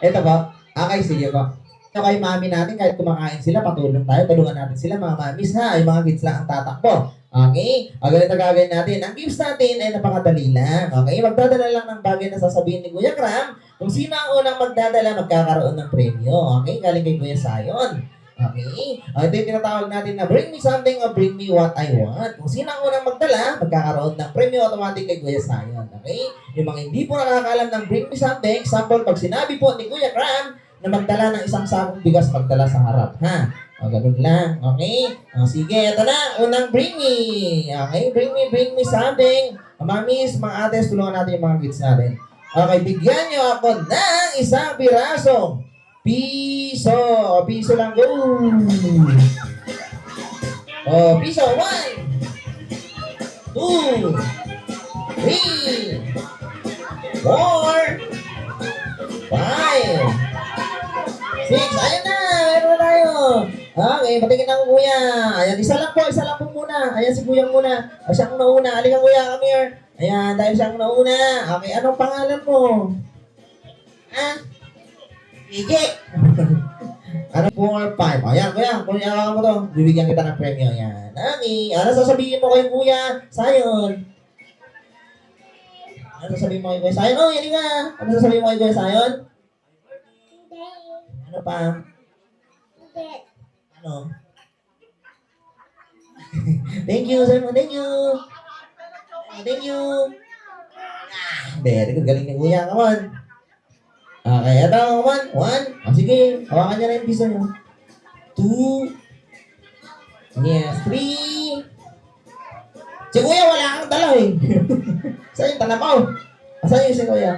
Ito ba? Okay, sige po. Ito kay mami natin, kahit kumakain sila, patulong tayo, tulungan natin sila, mga mamis ha. Yung mga kids lang ang tatakbo. Okay? Ang ganito gagawin natin. Ang gifts natin ay napakadali lang. Okay? Magdadala lang ng bagay na sasabihin ni Kuya Kram. Kung sino ang unang magdadala, magkakaroon ng premyo. Okay? Galing kay Kuya Sayon. Okay? Ito yung tinatawag natin na bring me something or bring me what I want. Kung sino ang unang magdala, magkakaroon ng premyo automatic kay Kuya Sayon. Okay? Yung mga hindi po nakakaalam ng bring me something, example, pag sinabi po ni Kuya Kram na magdala ng isang sakong bigas, magdala sa harap. Ha? O, ganun lang. Okay? O, sige, ito na. Unang bring me. Okay? Bring me something. Mamis, mga ates, tulungan natin yung mga kids natin. Okay, bigyan nyo ako ng isang pirasong piso. Piso lang, go. O, piso, 1, 2, 3, 4, 5, 6. Ayun na, meron na tayo. Okay, patingin ng kuya. Ayan, isa lang po muna. Ayan si kuya muna. Siyang nauna. Halika kuya, come here. Ayan, dahil siyang nauna. Okay, anong pangalan mo? Ige. Ano 4, 5? Ayan, kuya, hawakan mo to. Bibigyan kita ng premyo. Ayan. Okay, ano sasabihin mo kay kuya? Sayon. Ano sasabihin mo kay kuya Sayon? Oh, yan nga. Ano sasabihin mo kay kuya Sayon? Ano pa? Ano? Thank you, sabi mo. Thank you. Thank you. Very good. Galing ni kuya. Come on. Okay, ito. Come on. 1. Sige. Hawakan niya na yung piso niyo. 2. Yes. 3. Si kuya, wala kang dala eh. Saan yung tanapaw? Asan yung si kuya?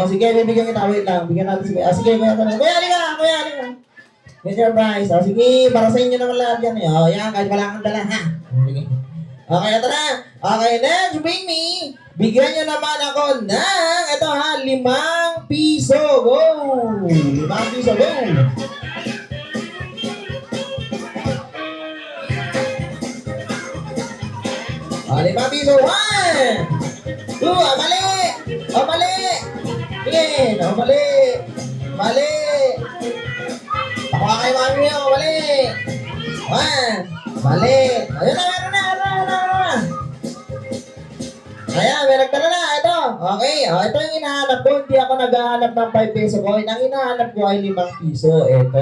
Sige, bibigyan kita. Wait lang. Bigyan natin si kuya. Sige, kuya. Kuya, halika. Get your prize. Sige, para sa inyo naman lahat yan. Yan, kahit wala kang dala, ha? Sige. Okay, ito na. Okay, next, bring me. Bigyan nyo naman ako ng, ito ha, 5 piso. Go! 5 piso, go! Oh, 5 piso. 1, 2, mali! Tingin, mali! Pakuha kayo mami nyo, mali! 1, mali! Ayun na, meron na! Ayan, may nagtala na, ito. Okay, ito yung hinahanap ko. Hindi ako naghahanap ng 5 peso coin. Ang hinahanap ko ay 5 piso. Ito,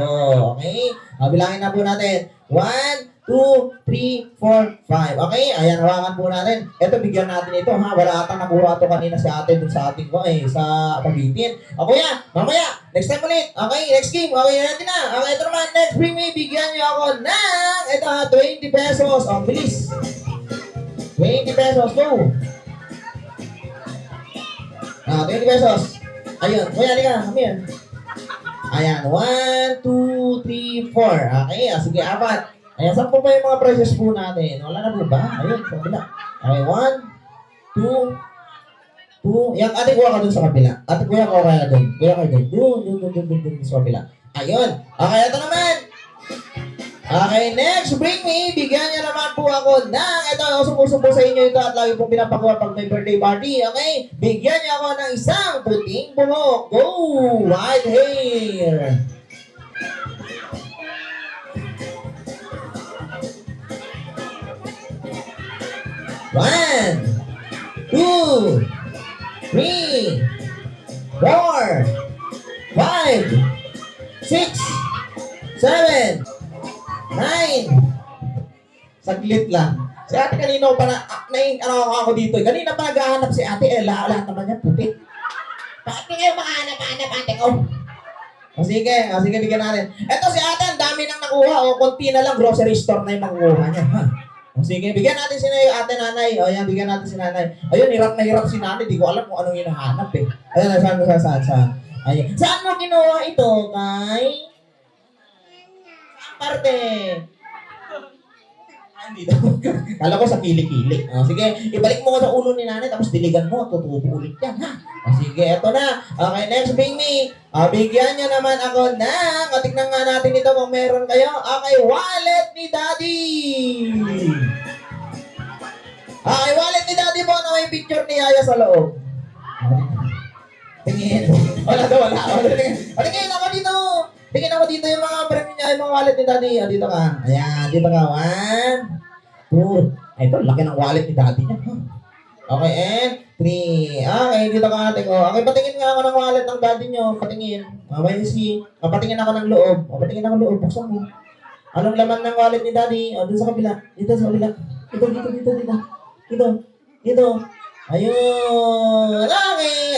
okay? Bilangin na po natin. 1, 2, 3, 4, 5. Okay, ayan, hawakan po natin. Ito, bigyan natin ito, ha? Wala atang nakuha ito kanina sa atin, dun sa ating ko, sa Pabitin. O kuya, mamaya, next time ulit. Okay, next game. Okay, natin na. Okay, ito naman, next bring me. Bigyan nyo ako ng, ito ha, 20 pesos. O, bilis. 20 pesos, go. 20 pesos. Ayun. Kuya, halika. Come here. Ayan. 1, 2, 3, 4. Okay. Sige, 4. Ayan. Saan po ba yung mga prices po natin? Wala na po ba? Ayun. Sa kabila. Okay. 1, 2. Yan. Ate, kuha ka dun sa kabila. Ate, kuya ka kaya dun. Kuya ka dun. Dun sa kabila. Ayun. Okay. Ito naman. Okay, next, bring me. Bigyan niya naman po ako ng, ito, usong-usong po sa inyo ito at lagi pong pinapakuha pag may birthday party, okay? Bigyan niya ako ng isang puting buhok. Go! White hair. One, 2, 3, 4, 5, 6, 7, 9. Saglit lang. Si ate kanina pa na, ako dito. Kanina pa naghahanap si ate, lahat naman niya puti. Bakit di kayo makahanap-hanap ate ko? Sige, bigyan natin. Eto si ate, ang dami nang nakuha. Konti na lang, grocery store na yung makukuha niya. Sige, bigyan natin si ate nanay. Yan, bigyan natin si nanay. Ayun, hirap na hirap si nanay. Di ko alam kung anong hinahanap eh. Ayun, saan? Ayun. Saan mo kinuha ito, kay? Parte. Dito. Kala ko sa kilik-kilik. Sige, ibalik mo ko sa ulo ni nanay tapos diligan mo. Tutubo ulit yan, ha? Sige, eto na. Okay, next bring me. Bigyan nyo naman ako ng, tignan nga natin ito kung meron kayo. Okay, wallet ni Daddy. Okay, wallet ni Daddy po na may picture ni Yaya sa loob. Tingin. Wala. Tingin ako dito. Tingin ako dito yung mga premyo niya, yung mga wallet ni Daddy. Dito ka. Ayan, dito ka. 1, 2. Ito, laki ng wallet ni Daddy niya. Okay, and 3. Okay, dito ka ate ko. Okay, patingin nga ako ng wallet ng Daddy niyo. Patingin. Patingin ako ng loob. Patingin ako ng loob. Buksan mo. Anong laman ng wallet ni Daddy? Doon sa kabila. Dito sa kabila. Dito. Ayun. Okay.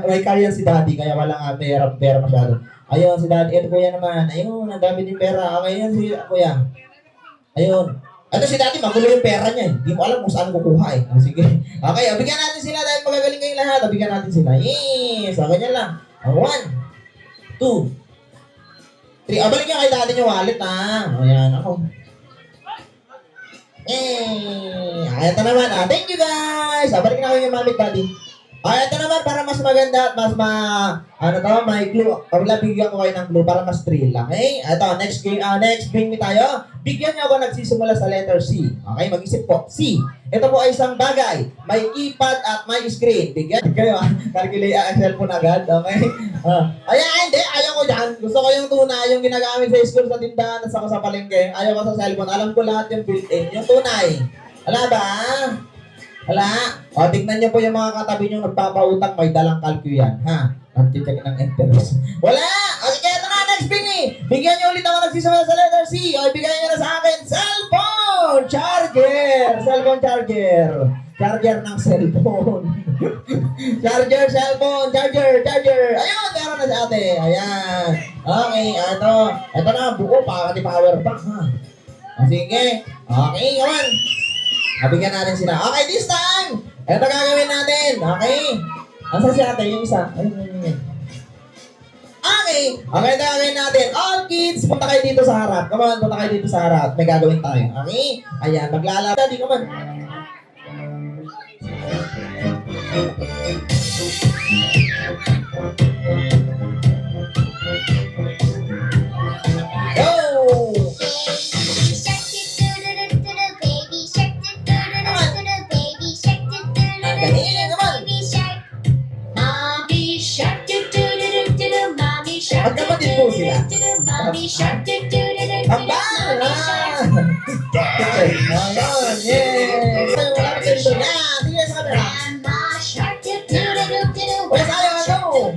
May karyan si Daddy, kaya wala nga pera masyado. Ayun, si Daddy. Ito kuya naman. Ayun, ang dami din pera. Okay, yan si kuya. Ayun. Ano si Daddy, magulo yung pera niya. Hindi mo alam kung saan kukuha eh. Sige. Okay, bigyan natin sila dahil magagaling kayong lahat. Bigyan natin sila. Yes. Ganyan lang. 1, 2, 3. Balik niya kay Daddy yung wallet, ha. Ayan, ako. Ito naman, thank you guys! Balik na kayo yung Mami Daddy. Ito naman, para mas maganda at mas may clue. Wala, bigyan ko kayo ng clue para mas thrill, okay? Ito, next bring me tayo. Bigyan niyo ako nagsisimula sa letter C. Okay, mag-isip po. C. Ito po ay isang bagay. May keypad at may screen. Bigyan kayo, calculate ang cellphone agad, okay? Hindi, ayaw ko dyan. Gusto ko yung tunay, yung ginagamit sa school, sa tindahan, at sa palengke. Ayaw ko sa cellphone. Alam ko lahat yung built-in. Yung tunay. Wala ba? Wala. Tignan niyo po yung mga katabi niyo nagpapautang, may dalang kalkyo yan, ha? Nag-check ng interest. Wala! Sige, ito na, next bingi! Bigyan niyo ulit ako nagsisimula sa letter C. Bigyan niyo na sa akin, cellphone charger! Cellphone charger. Charger ng cellphone. Charger, cellphone, charger. Ayun, meron na sa ate. Ayan. Okay, ito na, buo pa, di power bank, ha? Sige. Okay, come on. Nabigyan natin sila. Okay, this time! Ito gagawin natin. Okay? Asa si ate? Yung isa. Ayun. Okay. Okay, ito gagawin natin. All kids, punta kayo dito sa harap. Come on, punta kayo dito sa harap. May gagawin tayo. Okay? Ayan, maglalaro. Daddy, come on. Go! Magkapatid po sila. Aba! Ayun, yes! Wala ka dito. Yan! Sige sa camera. Wala tayo, ano?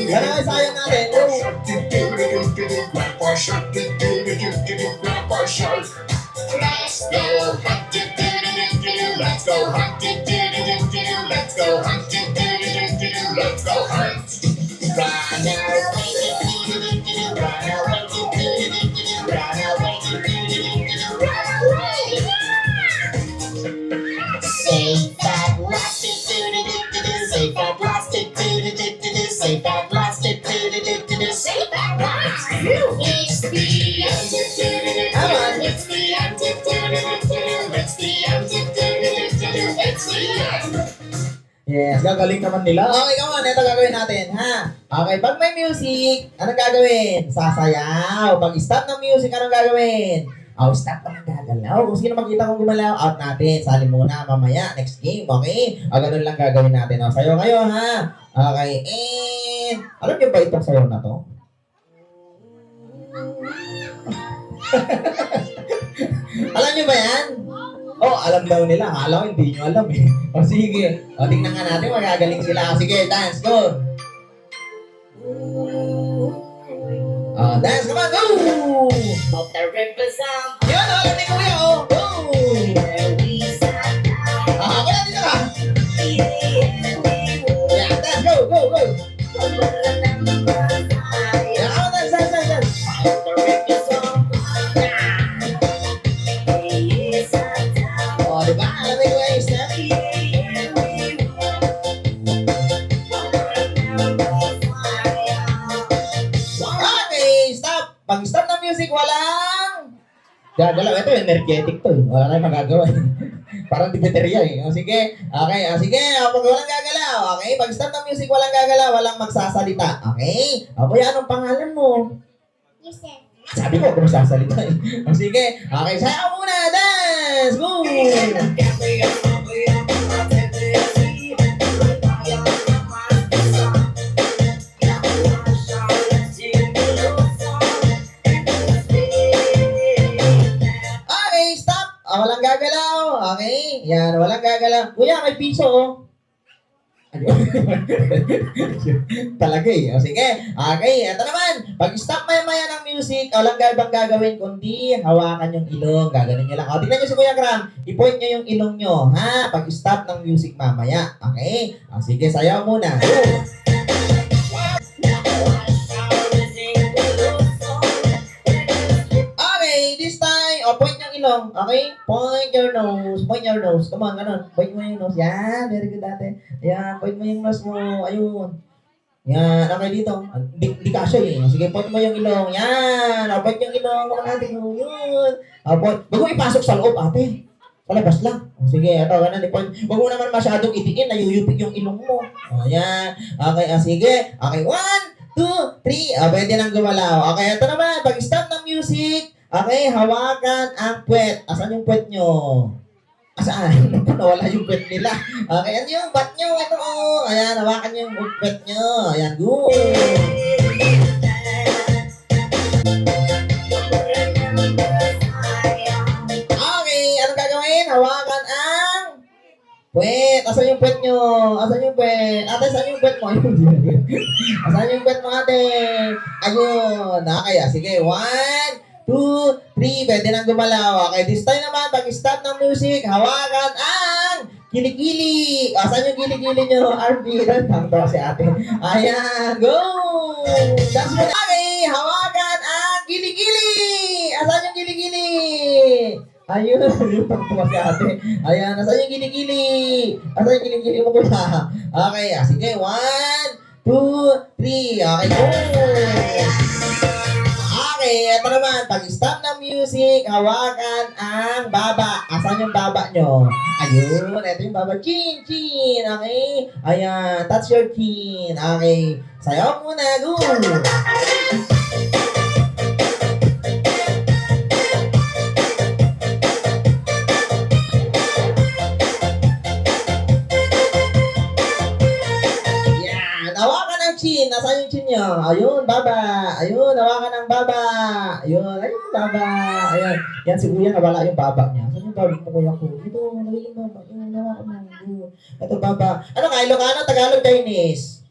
Ano ay sayang natin? Let's go hunt. Let's go hunt. Let's go hunt. Run away. Run away. Run away. Run away. Safe at last. Safe at last. Safe at last. Safe at last. It's the end. It's the end. It's the end. It's the end. Yes, gagaling naman nila. Okay, come on. Ito gagawin natin, ha? Okay, pag may music, anong gagawin? Sasayaw. Pag stop ng music, anong gagawin? Stop pa lang gagalaw. Kung sino makita kong gumalaw, out natin. Sali muna, mamaya, next game, okay? Ganun lang gagawin natin. Sayo kayo, ha? Okay, and... Alam niyo ba itong sayaw na to? Alam niyo ba yan? Alam daw nila. Akala ko hindi nyo alam eh. Sige. Tingnan nga natin. Magagaling sila. Sige, dance. Go. Dance. Come on. Go. Of the rivers of Yun. Alam ni Kuya. Go. Wala dito ka. Yeah, dance. Go. Go. Go. Yeah, dance. Dance. Dance. Dance. Diba? Alam ni Kuya yung step? Okay, stop! Pag-stop ng music, walang gagalaw. Ito, energetic to. Wala tayong magagawa. Parang di baterya eh. Sige. Okay. Sige. Pag walang gagalaw. Okay. Pag-stop ng music, walang gagalaw. Walang magsasalita. Okay. Kuya, anong pangalan mo? Yusef. Sabi ko, kung magsasalita eh. Sige. Okay. Sayaw muna. Dance! Go! Okay, stop! Walang gagalaw. Okay, yan, walang gagalaw. Kuya, may piso, oh. Talaga eh. Sige. Okay, ito naman. Pag-stop maya ng music, walang bang gagawin kundi hawakan yung ilong. Gaganin nyo lang. Tingnan nyo si Kuya Kram. I-point nyo yung ilong nyo. Ha? Pag-stop ng music mamaya. Okay? Sige, sayaw muna. Go! Okay, this time, point yung ilong. Okay? Point your nose. Point your nose. Come on, ganun. Point mo yung nose. Yan, very good ate. Yan, point mo yung nose mo. Ayun. Yan, okay dito. Di kasya eh. Sige, point mo yung ilong. Yan, point yung ilong. Kung natin yun. Point. Bago ipasok sa loob, ate. Palabas lang. Sige, ito, ganun. Point. Wag mo naman masyadong itiin. Nayuyupig yung ilong mo. Yan. Okay, sige. Okay, 1, 2, 3. Pwede nang gumalaw. Okay, ito naman. Pag-stop ng music. Okay, hawakan ang puwet. Asan yung puwet nyo? Asaan? Nawala yung puwet nila. Okay, yan yung bat nyo. Ito, oh. Ayan, hawakan nyo yung puwet nyo. Ayan, good. Okay, anong gagawin? Hawakan ang puwet. Asan yung puwet nyo? Asan yung puwet? Ate, saan yung puwet mo? Asan yung puwet mo, ate? Ayun. Okay, sige. 1, 2, 3. Pwede nang gumalaw. Okay, this time naman, pag-stop ng music, hawakan ang kilikili. Asan yung kilikili nyo? RB. Tangto si ate. Ayan, go! That's what. Okay, hawakan ang kilikili. Asan yung kilikili? Ayun, tangto si ate. Ayan, asan yung kilikili? Asan yung kilikili mo kuya? Okay, sige. 1, 2, 3. Okay, go! Okay, ito naman. Pag-stop ng music, hawakan ang baba. Asan yung baba nyo? Ayun, ito yung baba. Chin, chin. Okay? Ayan, touch your chin. Okay. Sayaw muna. Go! Hawakan ang chin. Nasaan yung chin nyo? Ayun, baba. Ayun, hawakan ang baba. Ayun, ayun, baba. Ayun. Yan, si kuya, nawala yung baba niya. Saan yung baba mo, kuya ko? Ito, nawala yung baba. Ayun, hawakan mo. Ito, baba. Ano ka? Ilocano, Tagalog, Chinese?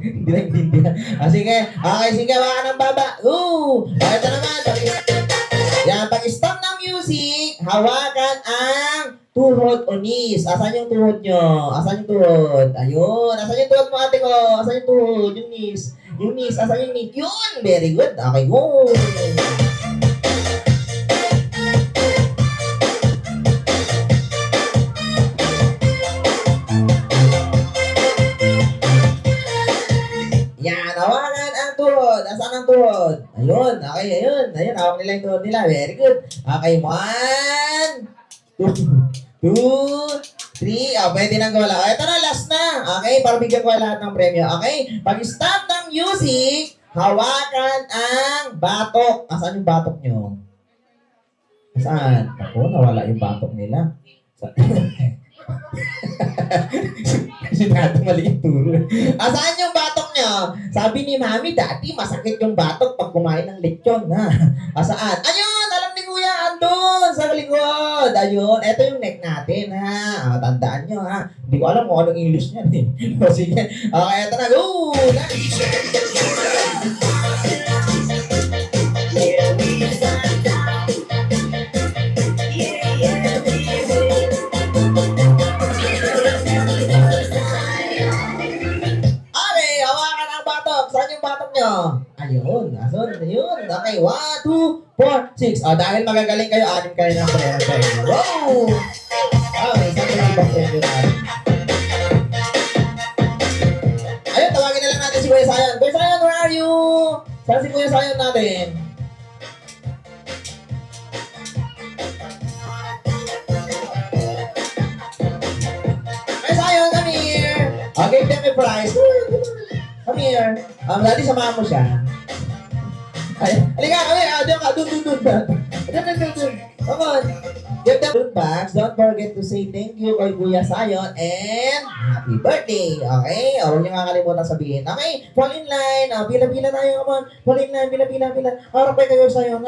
Hindi na intindihan. Sige. Okay, sige, hawakan ang baba. Ito naman. Yan, pag-stop ng music, hawakan ang tuhod o knees. Asan yung tuhod nyo? Asan yung tuhod? Ayun. Asan yung tuhod mo, ate ko? Asan yung tuhod? Yung knees. Yung knees. Asan yung knees? Yun! Very good. Okay, go! Yan. Hawakan ang tuhod. Asan ang tuhod? Ayun. Okay, ayun. Ayun. Hawak nila yung tuhod nila. Very good. Okay, 1, 2, 3. Pwede nang gawala. Ito na, last na. Okay, para bigyan ko lahat ng premyo. Okay, pag-stop ng music, hawakan ang batok. Asan yung batok nyo? Saan? Ako, nawala yung batok nila. Sinado mali yung turo. Asaan yung batok nyo? Sabi ni Mami, dati masakit yung batok pag kumain ng lechon. Ha? Asaan? Ayun! Alam ni Kuya, andun sa likod. Ayun, eto yung neck natin. Ha? Tandaan nyo, ha? Hindi ko alam kung anong English niyan. Sige. Okay, eto na. Go! Ayun, asun, ayun. Okay, 1, 2, 4, 6. Dahil magagaling kayo, 6 kayo ng premyo. Wow! Okay, isang ibang premyo natin. Ayun, tawagin na lang natin si Kuya Sayon. Kuya Sayon, where are you? Saan si Kuya Sayon natin? Kuya Sayon, come here. Give them a prize. Come here. Dati samahan mo siya. Ay, halika, dun. Come on. Give them good bags. Don't forget to say thank you kay Kuya Sayon and happy birthday. Okay? Huwag niyo makakalimutan sabihin. Okay? Fall in line. Pila-pila tayo. Come on. Fall in line. Pila. Harap kayo Sayon.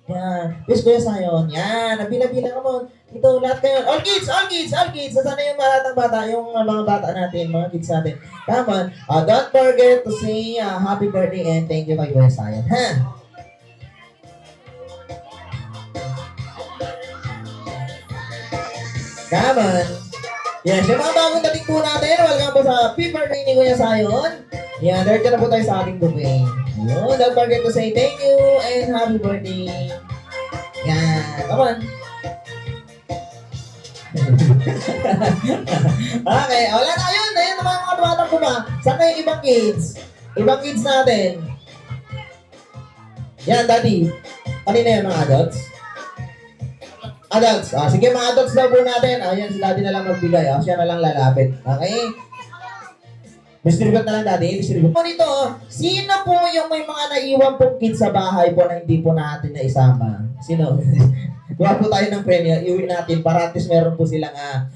Yan. Please, Kuya Sayon. Yan. Pila-pila. Come on. Ito, lahat kayo. All kids. Saan na yung mga bata? Yung mga bata natin, mga kids natin. Come on. Don't forget to say happy birthday and thank you kay Kuya Sayon. Ha? Come on. Yes, yung mga bagong dating po natin, welcome po sa happy birthday ni Kuya Sayon. Yan, diretso na po tayo sa ating buffet. Yun, don't forget to say thank you and happy birthday. Yan, come on. Okay, wala na yun. Ayun naman mga tumatakbo ba? Saan kayo ibang kids? Ibang kids natin. Yan, daddy. Kanina yan mga adults? Adults. Ah, sige mga adults daw po natin. Ayan, si daddy na lang magbigay. Ah, siya na lang lalapit. Okay? Distribute na lang daddy. Distribute. Po nito, sino po yung may mga naiwan pong kids sa bahay po na hindi po natin naisama? Sino? Kuha po tayo ng premyo, iuwi natin para at least meron po silang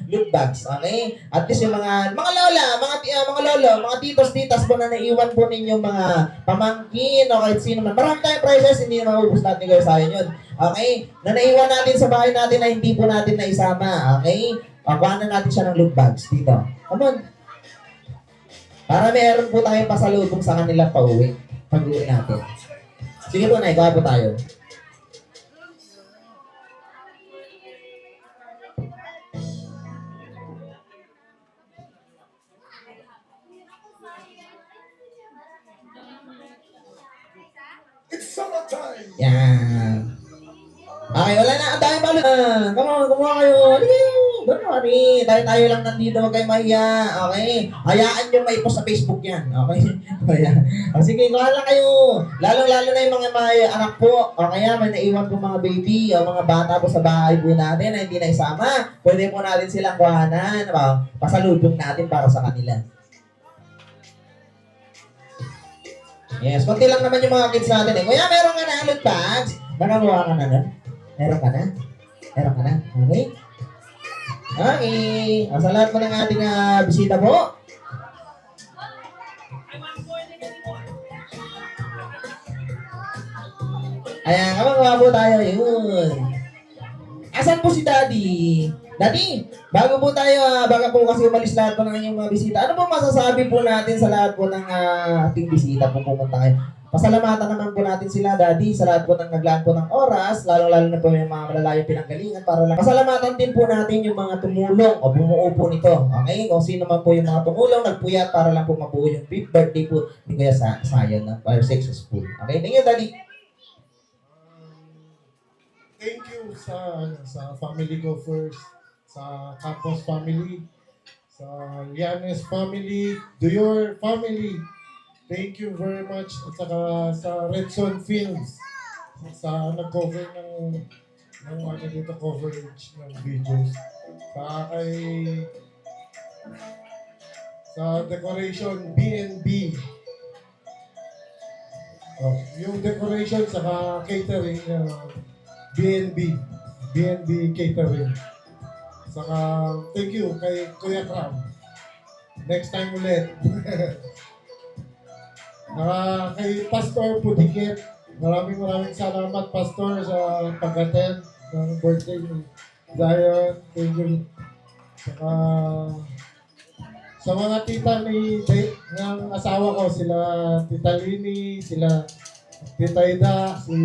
loot bags, okay? At least yung mga lola, mga lolo, mga titos, titas po na naiwan po ninyong mga pamangkin o kahit sino man. Marami tayong prizes, hindi na maubos natin kayo sa yun. Okay? Na naiwan natin sa bahay natin na hindi po natin naisama, okay? Pakuha na natin siya ng loot bags dito. Come on. Para meron po tayong pasalubong sa kanila pauwi. Pag-uwi natin. Sige po, Nay, kuha po tayo. It's summertime! Yan. Okay, wala na. Ang dami balot. Come on, kumuha kayo. Don't worry. Tayo lang nandito. Huwag kayo mahiya. Okay? Hayaan nyo may post sa Facebook yan. Okay? Kaya, sige, kuha lang kayo. Lalo-lalo na yung mga anak po. O kaya may naiwan po mga baby o mga bata po sa bahay po natin na hindi na isama. Pwede po natin silang kuhanan. Pasalubong natin para sa kanila. Yes, konti lang naman yung mga kids natin eh. Kuya, meron ka na loot bags? Nakakuha ka na nun? Meron ka na? Meron ka na? Okay? Okay. Sa lahat po ng ating bisita po. Ayan, kamagawa po tayo. Yun. Asan po si Daddy? Daddy, bago po tayo, bago po kasi umalis lahat po ng inyong mga bisita, ano po masasabi po natin sa lahat po ng ating bisita po pumunta kayo? Pasalamatan naman po natin sila, Daddy, sa lahat po ng naglaan po ng oras, lalo-lalo na po yung mga malalayong pinanggalingan para lang. Pasalamatan din po natin yung mga tumulong o bumuo po nito. Okay? Kung sino man po yung mga tumulong, nagpuyat para lang po mabuo yung 5th birthday po ni Kuya Sayon na para successful. Okay? Thank you, Daddy. Thank you sa family ko first, sa Campos family, sa Llanes family, Duyor family. Thank you very much. At saka sa Redson Films, sa nag-cover ng ano dito, coverage ng videos. Sa decoration B&B. Oh, yung decoration saka catering B&B Catering. Saka thank you kay Kuya Cram. Next time ulit. Kay Pastor Pudikit. Maraming salamat Pastor sa pag-attend ng birthday ni Zion. Thank you. Saka sa mga tita ng asawa ko, sila Tita Lini, sila Tita Ida, si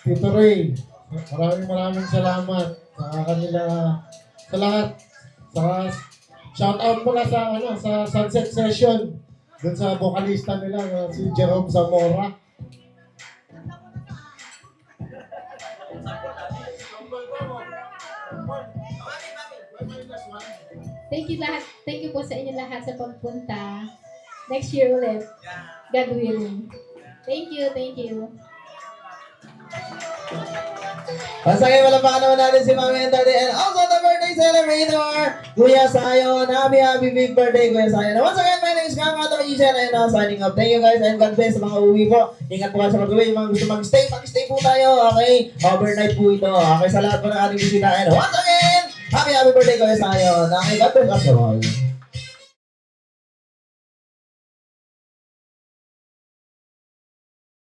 Tito Ray. Maraming salamat sa kanila, sa lahat. Saka shout out pala sa Sunset Session dun sa vocalista nila si Jerome Zamora. Thank you po sa inyo lahat sa pagpunta. Next year ulit. God willing. Thank you. Pasakay malapakan naman natin si Mami and Daddy and also the birthday celebrator, Kuya Sayon. Happy big birthday, Kuya Sayon. Once again, my name is Kang Kato Magician and signing up. Thank you guys and God bless sa mga uuwi po. Ingat po kayo sa pag-uwi. Yung mga gusto mag-stay po tayo. Okay? Overnight po ito. Okay, sa lahat po ng ating bisita. And once again, happy birthday, Kuya Sayon. Okay, God bless us all.